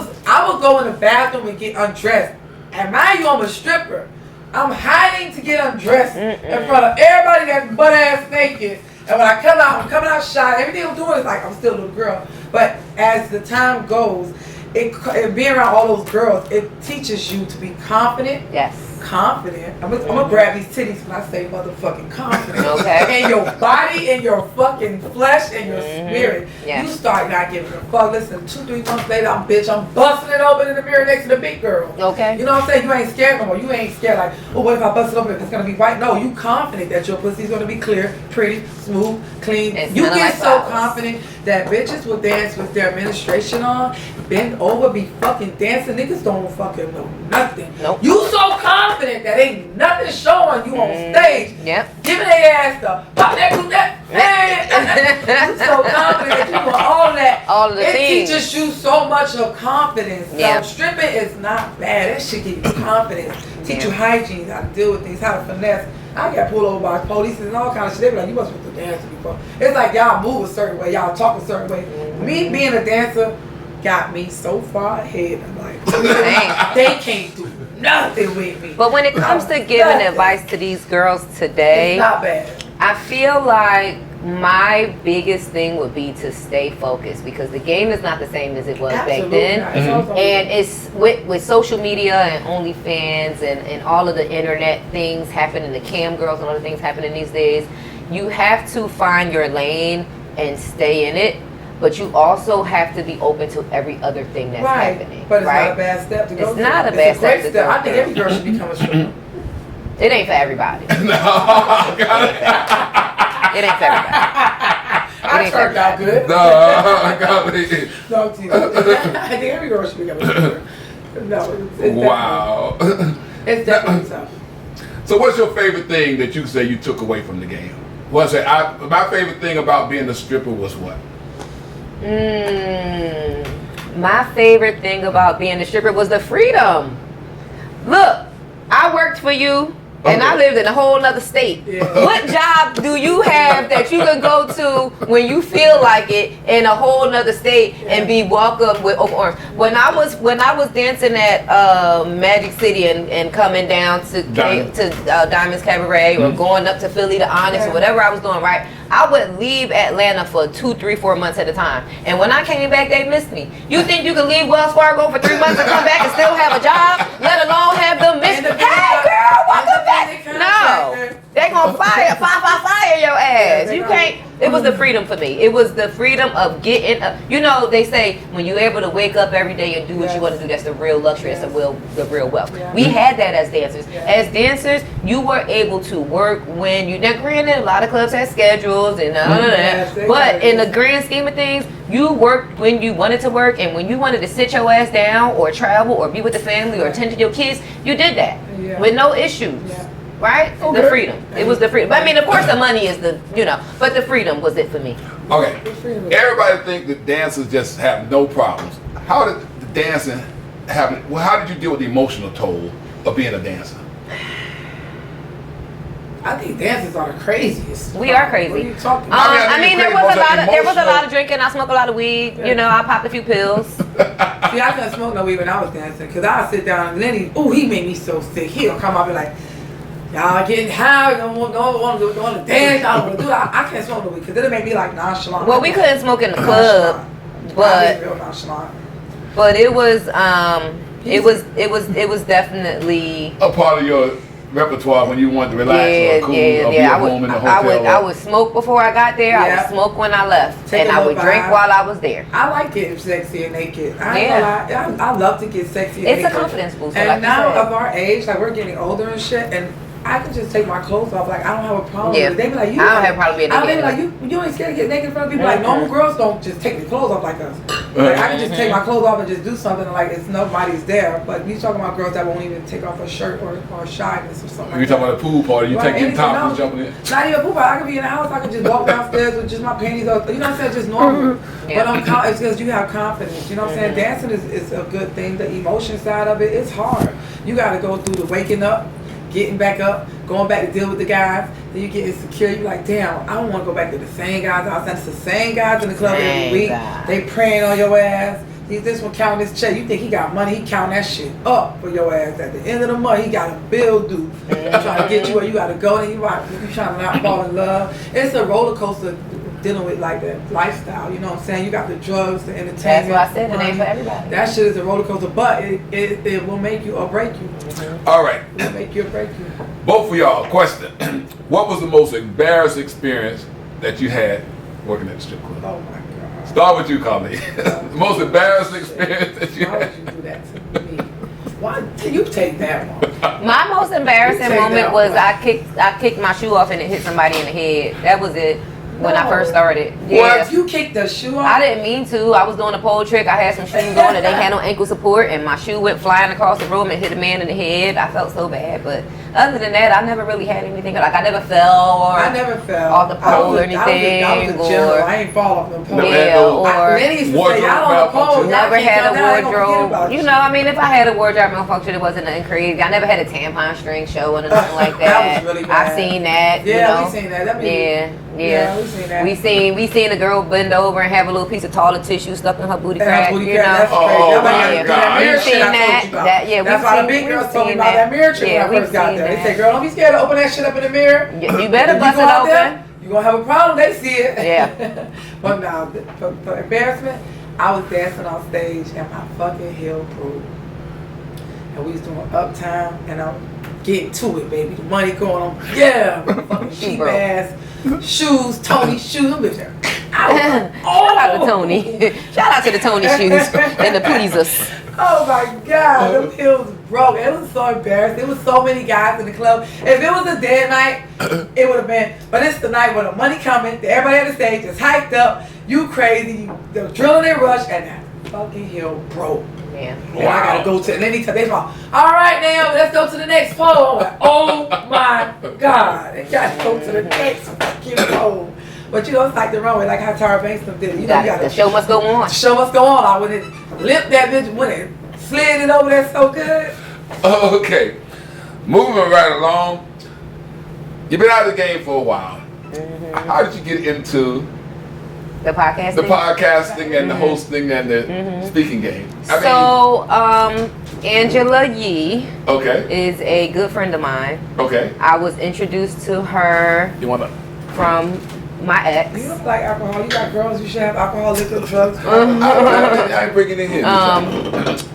would go in the bathroom and get undressed. And mind you, I'm a stripper. I'm hiding to get undressed in front of everybody that's butt ass naked. And when I come out, I'm coming out shy. Everything I'm doing is like I'm still a little girl. But as the time goes, it being around all those girls, it teaches you to be confident. Yes. Confident. I'm gonna grab these titties when I say motherfucking confident. Okay. And your body and your fucking flesh and your spirit. Yeah. You start not giving a fuck. Listen, 2-3 months later, I'm busting it open in the mirror next to the big girl. Okay. You know what I'm saying? You ain't scared no more. You ain't scared like, oh, what if I bust it open? If it's gonna be white? No, you confident that your pussy's gonna be clear, pretty, smooth, clean. It's you get like so flowers. confident that bitches will dance with their administration on, bend over, be fucking dancing. Niggas don't fucking know nothing. Nope. You so confident that ain't nothing showing you on stage. Yep. Giving their ass the pop that, do that. You so confident that you doing all that. All of the it things. teaches you so much of confidence. Yeah. So stripping is not bad. That shit give you confidence. Teach you hygiene, how to deal with things, how to finesse. I got pulled over by police and all kind of shit. They be like, you must have been a dancer before. It's like y'all move a certain way, y'all talk a certain way. Me being a dancer got me so far ahead. I'm like, they can't do nothing with me. But when it comes to giving advice to these girls today, It's not bad. I feel like my biggest thing would be to stay focused because the game is not the same as it was back then. And it's with social media and OnlyFans and all of the internet things happening, the cam girls and other things happening these days. You have to find your lane and stay in it, but you also have to be open to every other thing that's happening. But it's right? not a bad step to go It's through. not a It's bad great step to go I think through. every girl should become a stripper. It ain't for everybody. It ain't for everybody. I turned out good. No, I got it. No, I'm teasing. I think every girl should become a stripper. No, it's Wow. It's definitely tough. So what's your favorite thing that you say you took away from the game? Was it? My favorite thing about being a stripper was what? My favorite thing about being a stripper was the freedom. Look, I worked for you. And I lived in a whole nother state. Yeah. What job do you have that you can go to when you feel like it in a whole nother state and be welcomed with open arms? When I was dancing at Magic City and coming down to Diamonds Cabaret or going up to Philly to Onyx or whatever I was doing, right? I would leave Atlanta for 2, 3, 4 months at a time. And when I came back, they missed me. You think you can leave Wells Fargo for 3 months and come back and still have a job, let alone have them miss me? Hey girl, welcome back. No, they gonna fire your ass. You can't. It was the freedom for me. It was the freedom of getting up. You know, they say when you're able to wake up every day and do what you want to do, that's the real luxury. That's the real wealth. We had that as dancers. As dancers, you were able to work when you. Now, granted, a lot of clubs had schedules and all of that, but in the grand scheme of things, you worked when you wanted to work, and when you wanted to sit your ass down or travel or be with the family or attend to your kids, you did that with no issues. Right? Okay. The freedom. It was the freedom. But I mean, of course, the money is but the freedom was it for me. Okay. Everybody think that dancers just have no problems. How did the dancing happen? Well, how did you deal with the emotional toll of being a dancer? I think dancers are the craziest. We are crazy. What are you talking about? I mean, there was a emotional- lot of drinking. I smoked a lot of weed. You know, I popped a few pills. See, I couldn't smoke no weed when I was dancing because I sit down and Lenny, he made me so sick. He'll come up and like, y'all getting high, don't want to dance, I don't want to do that. I can't smoke no weed because it'll make me like nonchalant. Well, we couldn't smoke in the club, but real nonchalant. it was definitely A part of your repertoire when you wanted to relax or cool or be at home in the hotel. I would smoke before I got there. I would smoke when I left, Take and a I would little drink vibe. while I was there. I like getting sexy and naked. I ain't gonna lie. I love to get sexy and It's a naked. confidence booster. And like now you said. of our age, like we're getting older and shit, and I can just take my clothes off. Like I don't have a problem Yeah. with it. They be like, you I don't like, have a problem being naked They be like, anyway. you ain't scared to get naked in front of people. Like normal girls don't just take their clothes off like us. Like I can just take my clothes off and just do something like it's nobody's there. But you talking about girls that won't even take off a shirt or shyness or something. You talking about a pool party? You Right, take your anything top and else. jumping in. Not even poop. I could be in the house. I could just walk downstairs with just my panties on. You know what I'm saying? Just normal. Yeah. But it's because you have confidence. You know what I'm saying? Dancing is a good thing. The emotion side of it is hard. You got to go through the waking up, getting back up, going back to deal with the guys. Then you get insecure. You're like, damn, I don't want to go back to the same guys. I was the same guys in the club every week. They praying on your ass. This one counting his check. You think he got money? He counting that shit up for your ass. At the end of the month, he got a bill due. Trying to get you where you got to go. And you trying to not fall in love. It's a roller coaster dealing with like the lifestyle. You know what I'm saying? You got the drugs, the entertainment. That's what I said. It ain't for everybody. That shit is a roller coaster, but it will make you or break you. All right. It will make you or break you. Both of y'all, question. What was the most embarrassing experience that you had working at the strip club? Oh my God. Start with you, Carly. The most embarrassing experience that you Why had. would you do that to me? Why did you take that one? My most embarrassing You take moment that was one. I kicked my shoe off and it hit somebody in the head. That was it when I No. first started. What? You kicked the shoe off? I didn't mean to. I was doing a pole trick. I had some shoes on and they had no ankle support, and my shoe went flying across the room and hit a man in the head. I felt so bad, but other than that, I never really had anything. Like I never fell or I never fell off the pole or anything. I was a general. I ain't fall off the pole. Never Yeah, had no or Lenny used to say, wardrobe y'all on the pole. malfunction. y'all never can't had come down, I a ain't gonna forget wardrobe. about You know, I mean, if I had a wardrobe malfunction, it wasn't nothing crazy. I never had a tampon string showing or nothing like that. That was really bad. I've seen that. Yeah, you know? we seen that. That be- Yeah. Yeah, we seen that. We seen a girl bend over and have a little piece of toilet tissue stuck in her booty And crack. booty You crack, know. that's crazy. Oh, That's my like God. that mirror We've shit seen I told that. you about. That- yeah, That's we've why the seen- big girls we've told me seen about that. that mirror trick Yeah, when I we've first got seen there. They that. said, girl, don't be scared to open that shit up in the mirror. You better If bust go it out there, open. you're going to have a problem. They see it. Yeah. But now, for embarrassment, I was dancing on stage and my fucking heel broke. And we was doing Uptown and I'm getting to it, baby. The money going on. Yeah. Fucking cheap broke. ass shoes, Tony shoes. I'm bitch. Shout out to Tony. Shout out to the Tony shoes and the pleasers. Oh my God, them heels broke. It was so embarrassing. There was so many guys in the club. If it was a dead night, it would have been. But it's the night where the money coming, everybody at the stage is hyped up. You crazy, the drilling and rush, and that fucking heel broke. Yeah. And I gotta go to, and then they go, all right now, let's go to the next pole. I'm like, oh my God, they gotta go to the next fucking pole. But you know, it's like the runway, like how Tara Banks did. You know, you gotta, The show must go on. the show must go on. I would have limped that bitch when it slid it over there so good. Okay. Moving right along. You've been out of the game for a while. How did you get into The podcasting. the podcasting and the hosting and the speaking game? Angela Yee Okay. is a good friend of mine. Okay. I was introduced to her You want to? from my ex. You don't like alcohol. You got girls who should have alcohol, liquor, drugs. I ain't bringing it in here.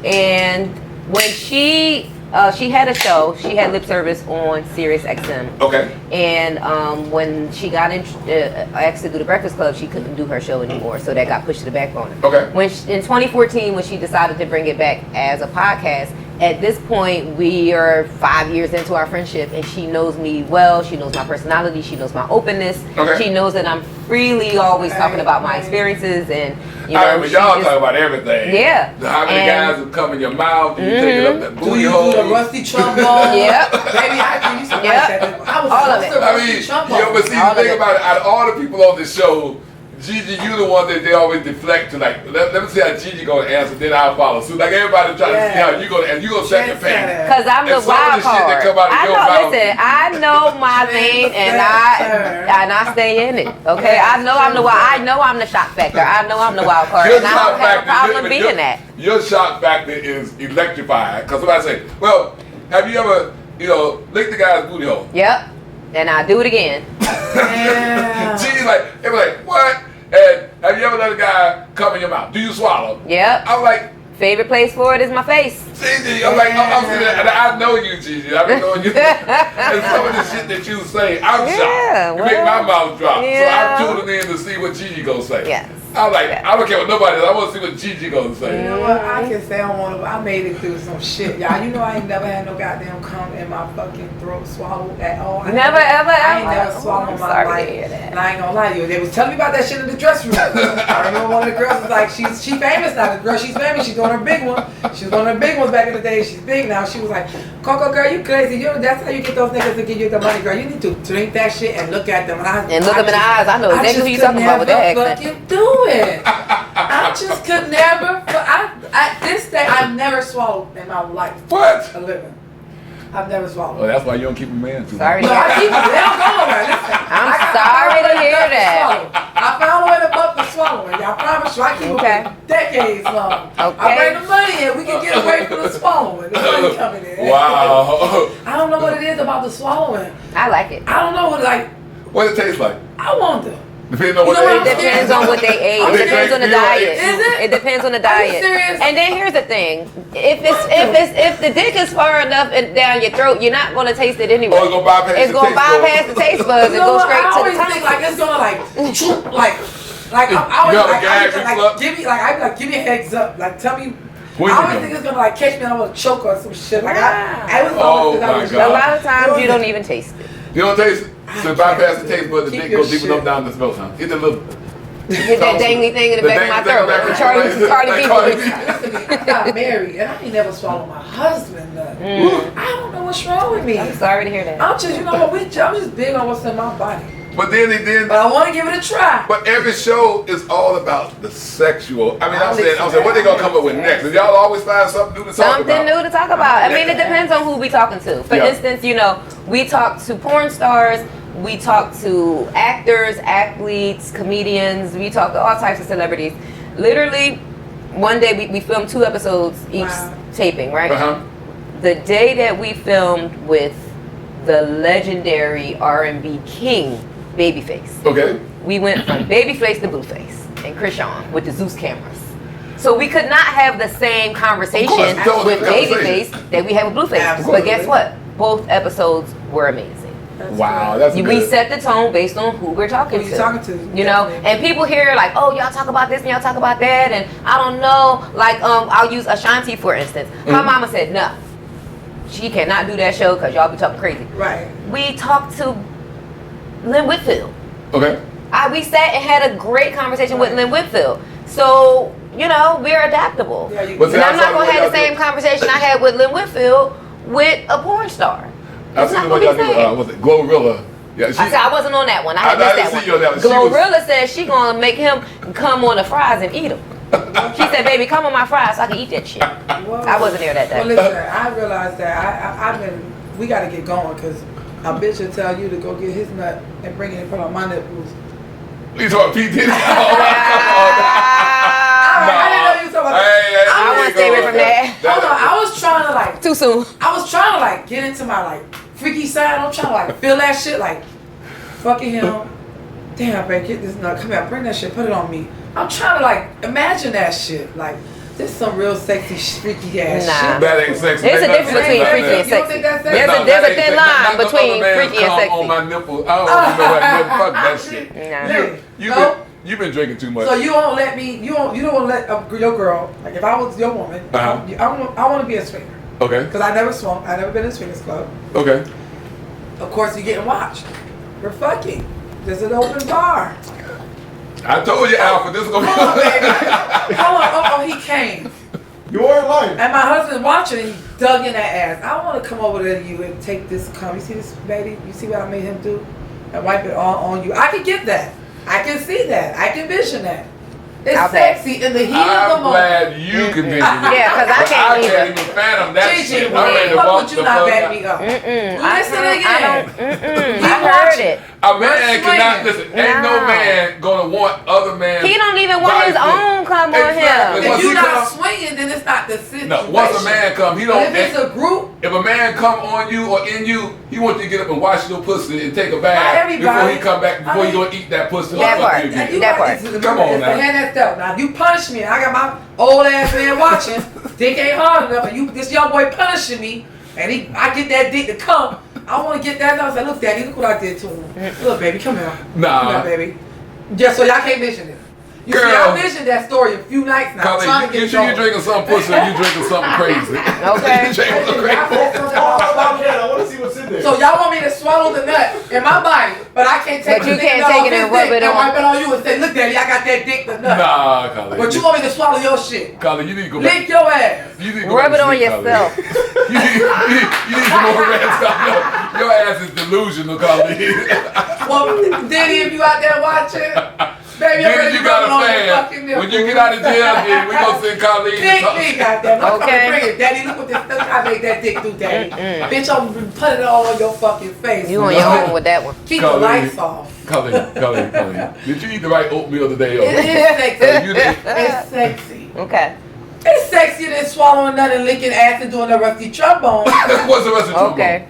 And when she had a show, she had lip service on Sirius XM. Okay. And when she got asked to do the Breakfast Club, she couldn't do her show anymore, so that got pushed to the back burner. Okay. In 2014, when she decided to bring it back as a podcast, at this point, we are 5 years into our friendship, and she knows me well. She knows my personality. She knows my openness. Okay. She knows that I'm freely always talking about my experiences, and you know, I mean, she y'all just- talk about everything. Yeah. How many And- guys have come in your mouth? You take it up that Do booty you hole. do the rusty trombone? Yep. Baby, I do used to Yep. like that. I was All of it. the I rusty mean, trombone. yo, but see, All the of thing it. about it, out of all the people on this show, Gigi, you the one that they always deflect to. Like, let me see how Gigi gonna answer, then I'll follow. So like everybody trying to see how you gonna, and you gonna set the pace. Trendsetter. Cause I'm the And some of wild the shit that card. come out of I your know. mouth- Listen, I know my lane, and I stay in it. Okay, I know I'm the wild. I know I'm the shock factor. I know I'm the wild card, Your and I shock don't have a factor- problem your- being your- that. Your shock factor is electrifying. Cause somebody say, well, have you ever, licked the guy's booty hole? Yep, and I do it again. Yeah. Gigi's like, they were like, what? And have you ever let a guy come in your mouth? Do you swallow? Yep. I'm like, Favorite place for it is my face. Gigi, I'm like, I'm sitting there, and I know you, Gigi. I've been knowing you. And some of the shit that you say, I'm Yeah, shocked. You make my well, mouth drop. yeah. So I'm tuning in to see what Gigi gonna say. Yes. I'm like, Yeah. I don't care what nobody does. I want to see what Gigi gonna say. You know what? I can say I don't want to. I made it through some shit, y'all. You know I ain't never had no goddamn cum in my fucking throat swallowed at all. I Never, ever, I ain't ever? never swallowed I'm in my sorry to life. hear that. And I ain't gonna lie to you. They was telling me about that shit in the dressing room. I remember one of the girls was like, she famous now. The girl, she's famous. She's doing her big one. She was one of the big ones back in the day. She's big now. She was like, Coco girl, you crazy. That's how you get those niggas to give you the money, girl. You need to drink that shit and look at them. And look them in the eyes. I know exactly who you talking about with that accent. fucking do it. I just could never. At this day, I've never swallowed in my life. What? A living. I've never Oh, swallowed. that's why you don't keep a man too. Sorry. No, I keep it. They don't go nowhere. Listen, I'm I got- sorry I to found a way hear duck that. swallow. I found a way to buck the swallowing. I promise you, I keep Okay. it decades long. Okay. I bring the money in. We can get away from the swallowing. The money coming in. Wow. I don't know what it is about the swallowing. I like it. I don't know what like. What does it taste like? I wonder. Depending on You what know what they It depends on what they ate. Are It you depends on the serious? diet. Is it? It depends on the Are you diet. serious? And then here's the thing: if the dick is far enough down your throat, you're not gonna taste it anyway. Oh, it's gonna bypass It's the gonna taste buds. bypass the taste buds You and know go what? straight I to the always top. think like it's gonna like I always You got a like, gag like reflux? give me like I be like give me a heads up like tell me. When I you always know? think it's gonna like catch me and I want to choke or some shit. Like I was Oh always think I my was God. A lot of times you don't even taste it. You don't taste it? So bypass the taste bud, the Keep dick your goes deep shit. enough down the throat, huh? Hit the little. Hit that dangly thing in the back of my throat. back of Cardi like B Cardi voice. B. I got married and I ain't never swallowed my husband nut. I don't know what's wrong with me. I'm sorry to hear that. I'm just, you know what, I'm just big on what's in my body. But then, But I want to give it a try. but every show is all about the sexual. I mean, I'm saying, Listen, what they gonna come up with next? Did y'all always find something new to talk Something about? new to talk about. I mean, it depends on who we talking to. For Yeah. instance, you know, we talk to porn stars, we talk to actors, athletes, comedians, we talk to all types of celebrities. Literally, one day we filmed 2 episodes each Wow. taping, right? Uh-huh. The day that we filmed with the legendary R&B king, Babyface, Okay. we went from Babyface to Blueface and Krishan with the Zeus cameras. So we could not have the same conversation Of course, with totally conversation. Babyface that we had with Blueface. Absolutely. But guess what? Both episodes were amazing. Wow, that's We good. set the tone based on who we're talking Who you to. talking to, You know, definitely. and people hear like, oh, y'all talk about this and y'all talk about that, and I don't know. Like, I'll use Ashanti for instance. Her mama said no, she cannot do that show because y'all be talking crazy. Right. We talked to Lynn Whitfield. Okay. We sat and had a great conversation with Lynn Whitfield. So, you know, we're adaptable. Yeah, you What's And that? I'm not going to have the Y'all same do- conversation I had with Lynn Whitfield with a porn star. I've It's seen not what what y'all he do. said. Was it Glorilla? Yeah, she. I said I wasn't on that one. I had I missed didn't that see you on that one. one. She was- Glorilla said she gonna make him come on the fries and eat them. She said, "Baby, come on my fries so I can eat that shit." Well, I wasn't there that Well, day. listen, I realized that I've been. We got to get going because a bitch will tell you to go get his nut and bring it and put on my nipples. You talking P Diddy? Oh, come on. I didn't know you was talking about. I wanna stay away from that. Hold on, I was trying to like. Too soon. I was trying to like get into my like freaky side. I'm trying to like feel that shit like fucking him. Damn, babe, get this nut. Come here, bring that shit. Put it on me. I'm trying to like imagine that shit. Like this some real sexy freaky ass Nah. shit. That ain't sexy. There's a Ain't difference nothing between sexy freaky about and You don't sexy. think that's There's sexy? a there's a thin Not line no between other man freaky and come sexy. on my nipple. I don't know what nipple. Fuck that shit. Nah. You've been drinking too much. So you won't let me. You don't want to let your girl. Like if I was your woman, Uh-huh. I want to be a swinger Okay. because I never swung. I never been in a swingers club. Okay. Of course, you're getting watched. We're fucking. There's an open bar. I told you, Alpha, this is gonna Come on, be. baby. Come on. Oh, he came. You are lying. And my husband watching and he dug in that ass. I want to come over to you and take this cum. You see this, baby? You see what I made him do? And wipe it all on you. I can get that. I can see that. I can vision that. It's I'll pass. sexy in the heat of the I'm moment. glad you can visit it. Yeah, 'cause I But can't I either. can't even fathom that Gigi, shit. why I'm ready the to fuck walk would the you not fuck back out. me up? Mm-mm. Listen again. I You heard watch it. A man We're cannot swinging. listen. Ain't no Nah. man gonna want other man. He don't even want his own cum on Exactly. him. Once If you're he not come- swinging, then it's not the situation. No, once a man come, he But don't. if it's a group, If a man come on you or in you, he wants you to get up and wash your pussy and take a Not bath everybody. before he come back. Before I you mean- gonna eat that pussy. or That fuck part. you again. you That got part. this. Come on it's now. the hand that felt. Now you punch me, and I got my old ass man watching. Dick ain't hard enough, and you, this young boy punishing me, and I get that dick to come. I want to get that. I was like, look, daddy, look what I did to him. Look, baby, come here. Nah. Come here, baby. Just so y'all can't mention it. You see, Girl. I mentioned that story a few nights now. Colin, trying to you get sure you going. drinking some pussy or you drinking something crazy? Okay. You drinking something crazy? I said something Oh, about swallowing. I want to see what's in there. So y'all want me to swallow the nut in my body, but I can't take But the you dick can't nut take off it and his rub dick it and on. wipe it on you and say, look, daddy, I got that dick the nut. Nah, Colin. But you want me to swallow your shit. Colin, you need to go back. Lick your ass. You need to go Rub back it to on sleep, Colin. yourself. You need some more rest. Your ass is delusional, Colin. Well, Diddy, if you out there watching, Baby, Gigi, you got a fan. When you get out of jail, then we gonna send Colleen to Dick talk. me, goddamn. Okay. Bring it, Daddy. Look what this. Look how I made that dick do, Daddy. Bitch, I'm put it all on your fucking face. You on your own with that one. Keep the lights off. Colleen. Did you eat the right oatmeal today? It is sexy. You did. It's sexy. Okay. It's sexier than swallowing nut and licking ass and doing a rusty trombone. What's the rest of the Okay.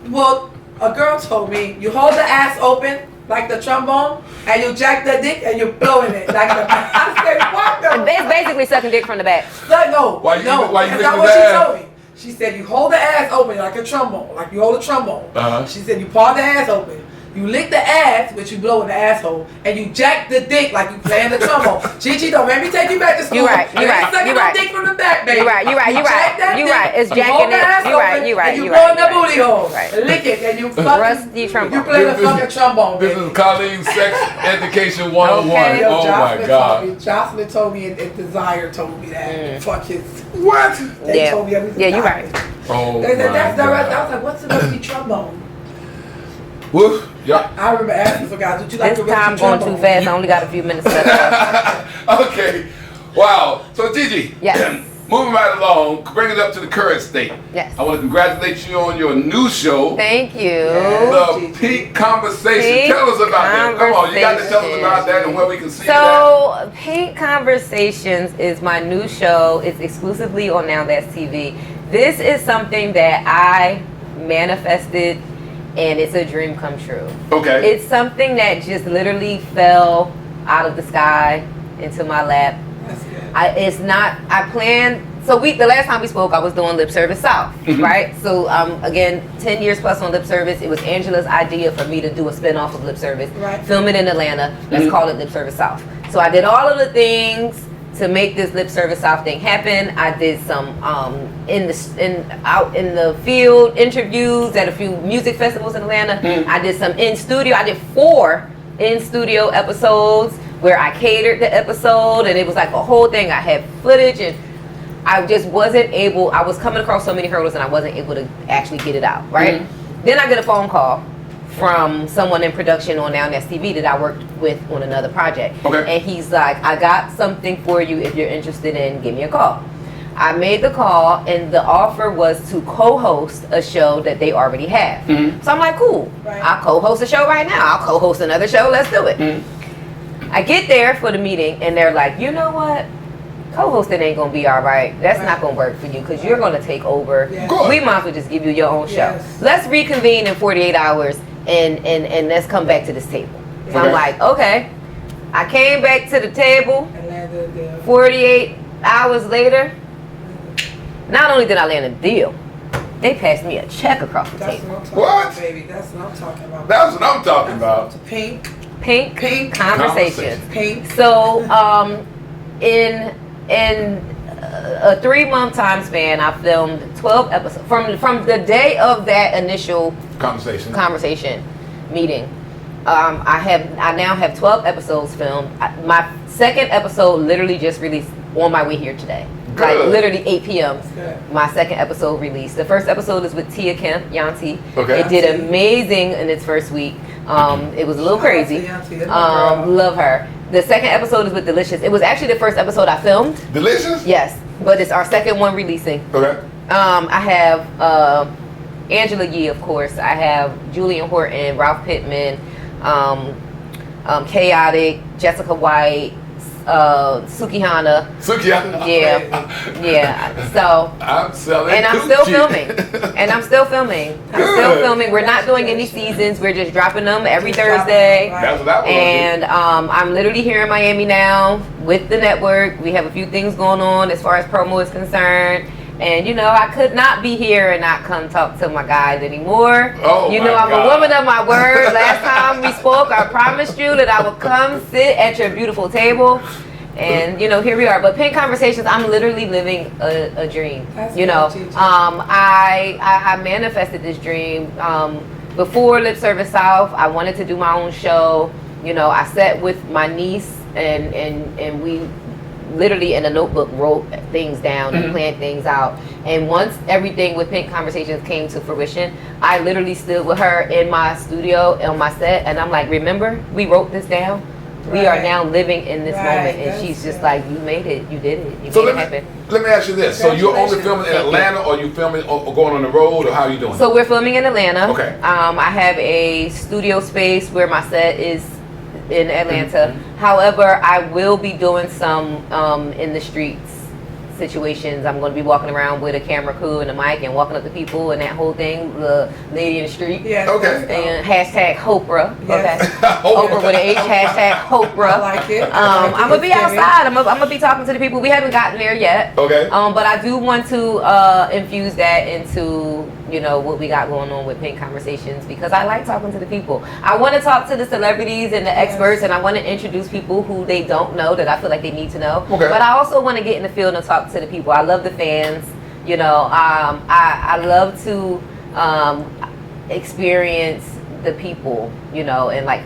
Well, a girl told me you hold the ass open like the trombone and you jack the dick and you're blowing it like the. I said, what the? It's basically sucking dick from the back. No, Why you that's not licking what the she ass? told me. She said you hold the ass open like a trombone, like you hold a trombone. Uh-huh. She said you paw the ass open. You lick the ass, which you blow in the asshole, and you jack the dick like you playing the trombone. Gigi, don't make me take you back to school. You right. Sucking no dick from the back, baby. You right. Jack that You dick, right. It's you hold jacking the it. ass You open, right. And you You blow in the right. booty hole. Right. Lick it, and you Rusty you trombone. play the fucking trombone, This baby. is Colleen's Sex Education 101. Okay. Yo, Oh my Jocelyn God. told me. Jocelyn told me, and Desire told me that. Fuck his. What? They Yeah. told me everything. Yeah, you right. Oh They said, that's the my rest. I God. was like, what's the rusty trombone? Woof. Yeah. I remember asking for guys, would you like This the time rusty going trombone? too fast. I only got a few minutes left. Okay. Wow. So Gigi. Yes. Moving right along, bring it up to the current state. Yes. I want to congratulate you on your new show, Thank you. The Peak Conversation. Peak Tell us about that. Come on, you got to tell us Conversation. about that and where we can see that. So, Pink Conversations is my new show. It's exclusively on Now That's TV. This is something that I manifested, and it's a dream come true. Okay. It's something that just literally fell out of the sky into my lap. That's good. I planned, so the last time we spoke, I was doing Lip Service South, right? So, again, 10 years plus on Lip Service. It was Angela's idea for me to do a spinoff of Lip Service. Right. Film it in Atlanta. Let's call it Lip Service South. So I did all of the things to make this Lip Service South thing happen. I did some out in the field interviews at a few music festivals in Atlanta. I did some in studio. I did 4 in studio episodes where I catered the episode, and it was like a whole thing. I had footage, and I just wasn't able. I was coming across so many hurdles, and I wasn't able to actually get it out. Right. Then I get a phone call from someone in production on Now That's TV that I worked with on another project. Okay. And he's like, I got something for you if you're interested in, give me a call. I made the call, and the offer was to co-host a show that they already have. So I'm like, cool. Right. I'll co-host a show right now. I'll co-host another show. Let's do it. I get there for the meeting, and they're like, you know what? Co-hosting ain't gonna be all right. That's not gonna work for you because you're gonna take over. Yes. Good. We might as well just give you your own show. Yes. Let's reconvene in 48 hours and let's come back to this table. So Okay. I'm like, okay. I came back to the table. And landed the 48 hours later, not only did I land a deal, they passed me a check across the That's table. what I'm talking What? about, baby. That's what I'm talking about. That's what I'm talking about. Pink. Pink Conversations. Pink. So, in a 3-month time span, I filmed 12 episodes from the day of that initial conversation meeting. I now have 12 episodes filmed. My second episode literally just released on my way here today. Like Good. literally 8 p.m. good. My second episode released. The first episode is with Tia Kemp, Yanti. Okay. It did amazing in its first week. It was a little Shout out to crazy. Yanti, that's my girl. Love her. The second episode is with Delicious. It was actually the first episode I filmed. Delicious? Yes, but it's our second one releasing. Okay. I have Angela Yee, of course. I have Julian Horton, Ralph Pittman, Chaotic, Jessica White, Sukihana. Sukihana. Yeah. So, I'm selling and I'm still coochie. filming. Good. We're not doing any seasons. We're just dropping them every Thursday. Right. That's what I want And I'm literally here in Miami now with the network. We have a few things going on as far as promo is concerned. And you know, I could not be here and not come talk to my guys anymore. Oh, you my know, I'm God. a woman of my word. Last time we spoke, I promised you that I would come sit at your beautiful table. And you know, here we are. But Pink Conversations, I'm literally living a dream. That's you know, good, Gigi. I manifested this dream before Lip Service South. I wanted to do my own show. You know, I sat with my niece and we literally in a notebook wrote things down and planned things out. And once everything with Pink Conversations came to fruition, I literally stood with her in my studio on my set, and I'm like, remember, we wrote this down. We are now living in this Right, moment, and that's- she's just like, you made it, you did it, you So made it let happen. me ask you this. So you're only Congratulations. filming in Thank you. Atlanta, or you filming or going on the road, or how are you doing? So we're filming in Atlanta. Okay. I have a studio space where my set is in Atlanta. However, I will be doing some in the streets situations. I'm going to be walking around with a camera crew and a mic and walking up to people and that whole thing, the lady in the street. Yes. Okay. And hashtag Hopra. Yes. Okay. Oprah with an H, hashtag Hopra. I like it. I'm gonna be outside. I'm gonna be talking to the people. We haven't gotten there yet. Okay. But I do want to infuse that into what we got going on with Pink Conversations, because I like talking to the people. I want to talk to the celebrities and the experts, and I want to introduce people who they don't know that I feel like they need to know. Okay. But I also want to get in the field and talk to the people. I love the fans. I love to experience the people, and like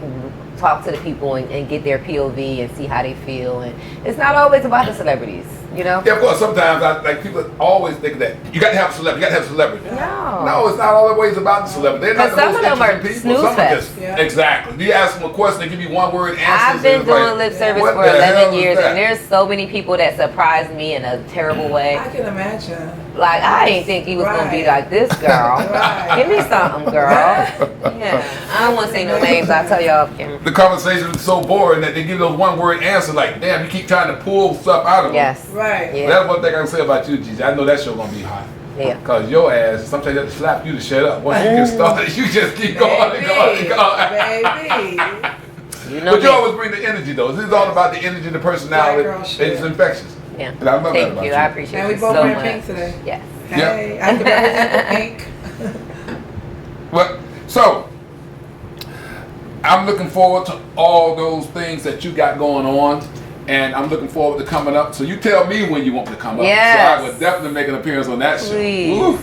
talk to the people and get their POV and see how they feel. And it's not always about the celebrities, Yeah, of course. Sometimes people always think that you got to have a celebrity. You got to have a celebrity. No, it's not always about the celebrity. They're not the But some most of them are interesting people. snooze Some are fest. just Yeah. exactly. You ask them a question, they give you one word answers. I've been and it's like, doing lip service what for the hell 11 is years, that? and there's so many people that surprised me in a terrible way. I can imagine. Like, I didn't think he was gonna be Right. like this, girl. Right. Give me something, girl. Yeah, I don't want to say no names. I'll tell y'all off camera. The conversation is so boring that they give those one word answers. Like, damn, you keep trying to pull stuff out of them. Yes. Right. Yeah. That's one thing I can say about you, Gigi. I know that show gonna be hot. Yeah. Cause your ass, sometimes you have to slap you to shut up. Once you get started, you just keep going and going and going. Baby. But you always bring the energy though. This is all about the energy, the personality. Black girl shit. It's infectious. Yeah. And I love that Thank about you. you. I appreciate And you we both so wearing much. pink today. Yes. Hey, I can represent the pink. Well, so I'm looking forward to all those things that you got going on, and I'm looking forward to coming up. So you tell me when you want me to come up. Yes. So I would definitely make an appearance on that show. Please. Ooh.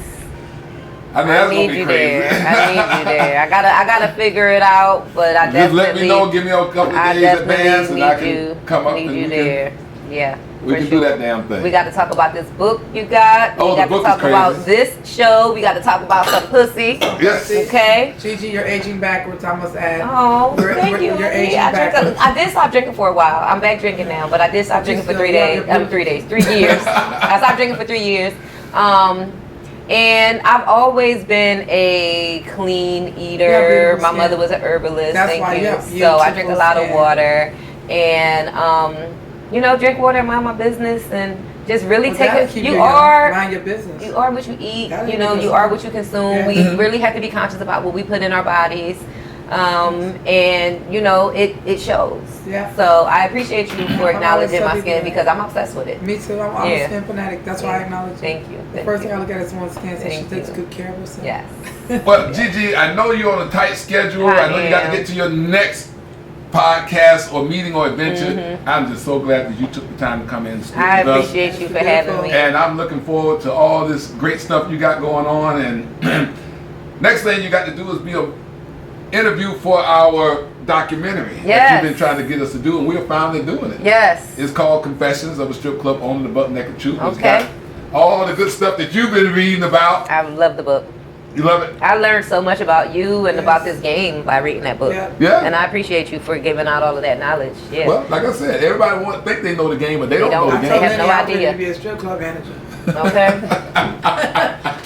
I know I that's need gonna be you crazy. there. I need you there. I gotta figure it out, but I Just definitely. let me know. Give me a couple I of days definitely advance, and need I can you. come up Need and you there. Yeah. we for can sure. do that damn thing. We got to talk about this book you got. Oh, we the got book to is talk about crazy. this show. We got to talk about some pussy. Yes. Okay. Gigi, you're aging backwards, I must add. Oh, You're- thank you're- you. you're honey. aging I backwards. did stop drinking for a while. I'm back drinking now, but I did stop drinking for 3 days. 3 days, 3 years. I stopped drinking for 3 years. And I've always been a clean eater. You have beautiful My skin. mother was an herbalist. That's thank why you. you have So I drink a lot of beautiful water, and drink water and mind my business, and just really Well, take that'll it. keep You young. are. Mind your business. You are what you eat. That'll You keep know, you us are young. what you consume. Yeah. We really have to be conscious about what we put in our bodies. And it shows. Yeah. So I appreciate you for always acknowledging tell my people skin that. because I'm obsessed with it. Me too. I'm a Yeah. skin fanatic. That's why I acknowledge you. Thank you. The Thank first you. thing I look at is someone's skin, so she Thank takes you. good care of herself. Yes. But Gigi, I know you're on a tight schedule. I I know you got to am. get to your next podcast or meeting or adventure. I'm just so glad that you took the time to come in and speak I with us. appreciate you for having me. And I'm looking forward to all this great stuff you got going on. And next thing you got to do is be an interview for our documentary that Yes. you've been trying to get us to do, and we're finally doing it. Yes. It's called Confessions of a Strip Club Owner, the Butt Naked Truth. It's Okay. got all the good stuff that you've been reading about. I love the book. You love it? I learned so much about you and about this game by reading that book. Yeah. Yeah. And I appreciate you for giving out all of that knowledge. Yeah. Well, like I said, everybody think they know the game, but they don't know don't. the I game. told have no Lenny I was idea. ready to be a strip club manager. Okay.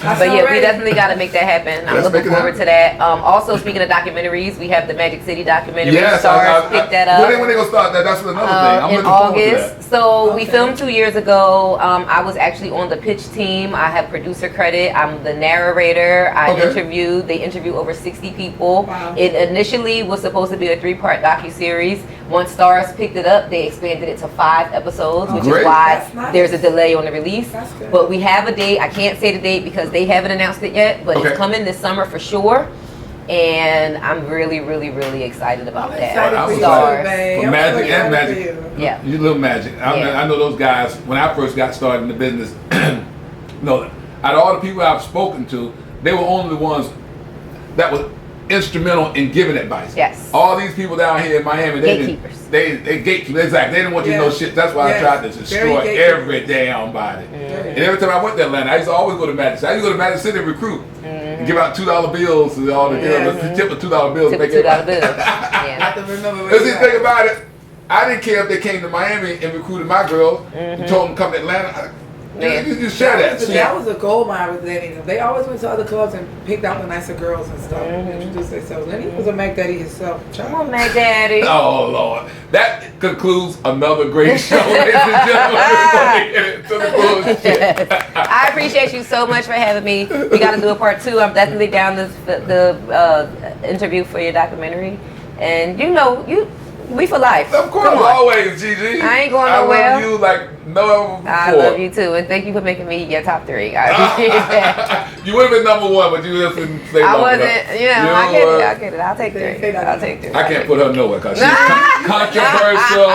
But yeah, we definitely got to make that happen. I'm Let's make looking it forward to happen. that. Also, speaking of documentaries, we have the Magic City documentary. Yes, Stars picked that up. When they gonna start that? That's another thing. I'm In looking forward to August. that. So we Okay. filmed 2 years ago. I was actually on the pitch team. I have producer credit. I'm the narrator. I Okay. they interview over 60 people. Wow. It initially was supposed to be a 3-part docuseries. Once Stars picked it up, they expanded it to 5 episodes, which Great. is why That's nice. there's a delay on the release. That's good. But we have a date. I can't say the date because they haven't announced it yet, but Okay. it's coming this summer for sure. And I'm really, really, really excited about I'm that. excited I'm for you, excited. babe. For I'm Magic so and excited Magic. for you. Yeah. You little Magic. Yeah. I know those guys. When I first got started in the business, no, out of all the people I've spoken to, they were only the ones that were instrumental in giving advice. Yes. All these people down here in Miami, Gatekeepers. They gatekeepers. Exactly. They didn't want you to know Yes. shit. That's why Yes. I tried to Very destroy gatekeepers. every damn body. Mm-hmm. And every time I went to Atlanta, I used to always go to Magic City. I used to go to Magic City and recruit. And give out $2 bills to all the girls. Tip of $2 bills. Tip make of $2 everybody- bills. I have Yeah. to remember Let's see, where think about it. I didn't care if they came to Miami and recruited my girls and told them to come to Atlanta. You share that. That was a gold mine with Lenny. They always went to other clubs and picked out the nicer girls and stuff and introduced themselves. Lenny was a Mac Daddy himself. Come on, Mac Daddy. Oh, Lord. That concludes another great show, ladies and gentlemen. Before we get into the bullshit. I appreciate you so much for having me. We got to do a part 2. I'm definitely down the interview for your documentary. And we for life. Of course, always, Gigi. I ain't going nowhere. I love you like no ever before. I love you too, and thank you for making me your top 3. I appreciate that. You would have been number 1, but you just didn't stay I long wasn't, enough. I get it. I'll take 3. I'll take 3. I can't put her nowhere because she's controversial.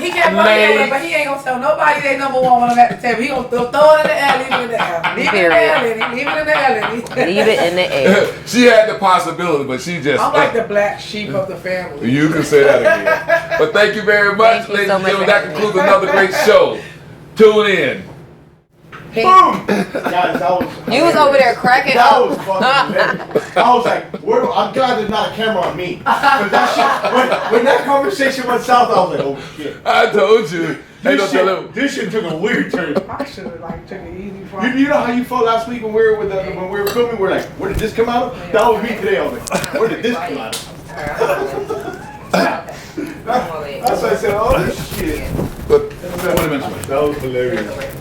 He can't put it nowhere, but he ain't gonna tell nobody they number 1 when I'm at the table. He gonna throw it in the air, leave it in the air. Leave it in the air, Lenny. Leave it in the air, Lenny. Leave it in the air. She had the possibility, but she just. I'm like the black sheep of the family. You can say that again. But thank you very much, Thank you ladies so and much gentlemen. for That having concludes me. another great show. Tune in. Boom! Guys, that was. You was over there cracking That up. was fucking hilarious. I was like, I'm glad there's not a camera on me. 'Cause that shit, when that conversation went south, I was like, oh shit. I told you. Hey, don't tell him. This shit took a weird turn. I should have took it easy for You know how you felt last week when we were when we were filming? We're like, where did this come out of? That was me today. I was like, where did this come out of? That's why I said, oh shit. But, what did I mention? That was hilarious.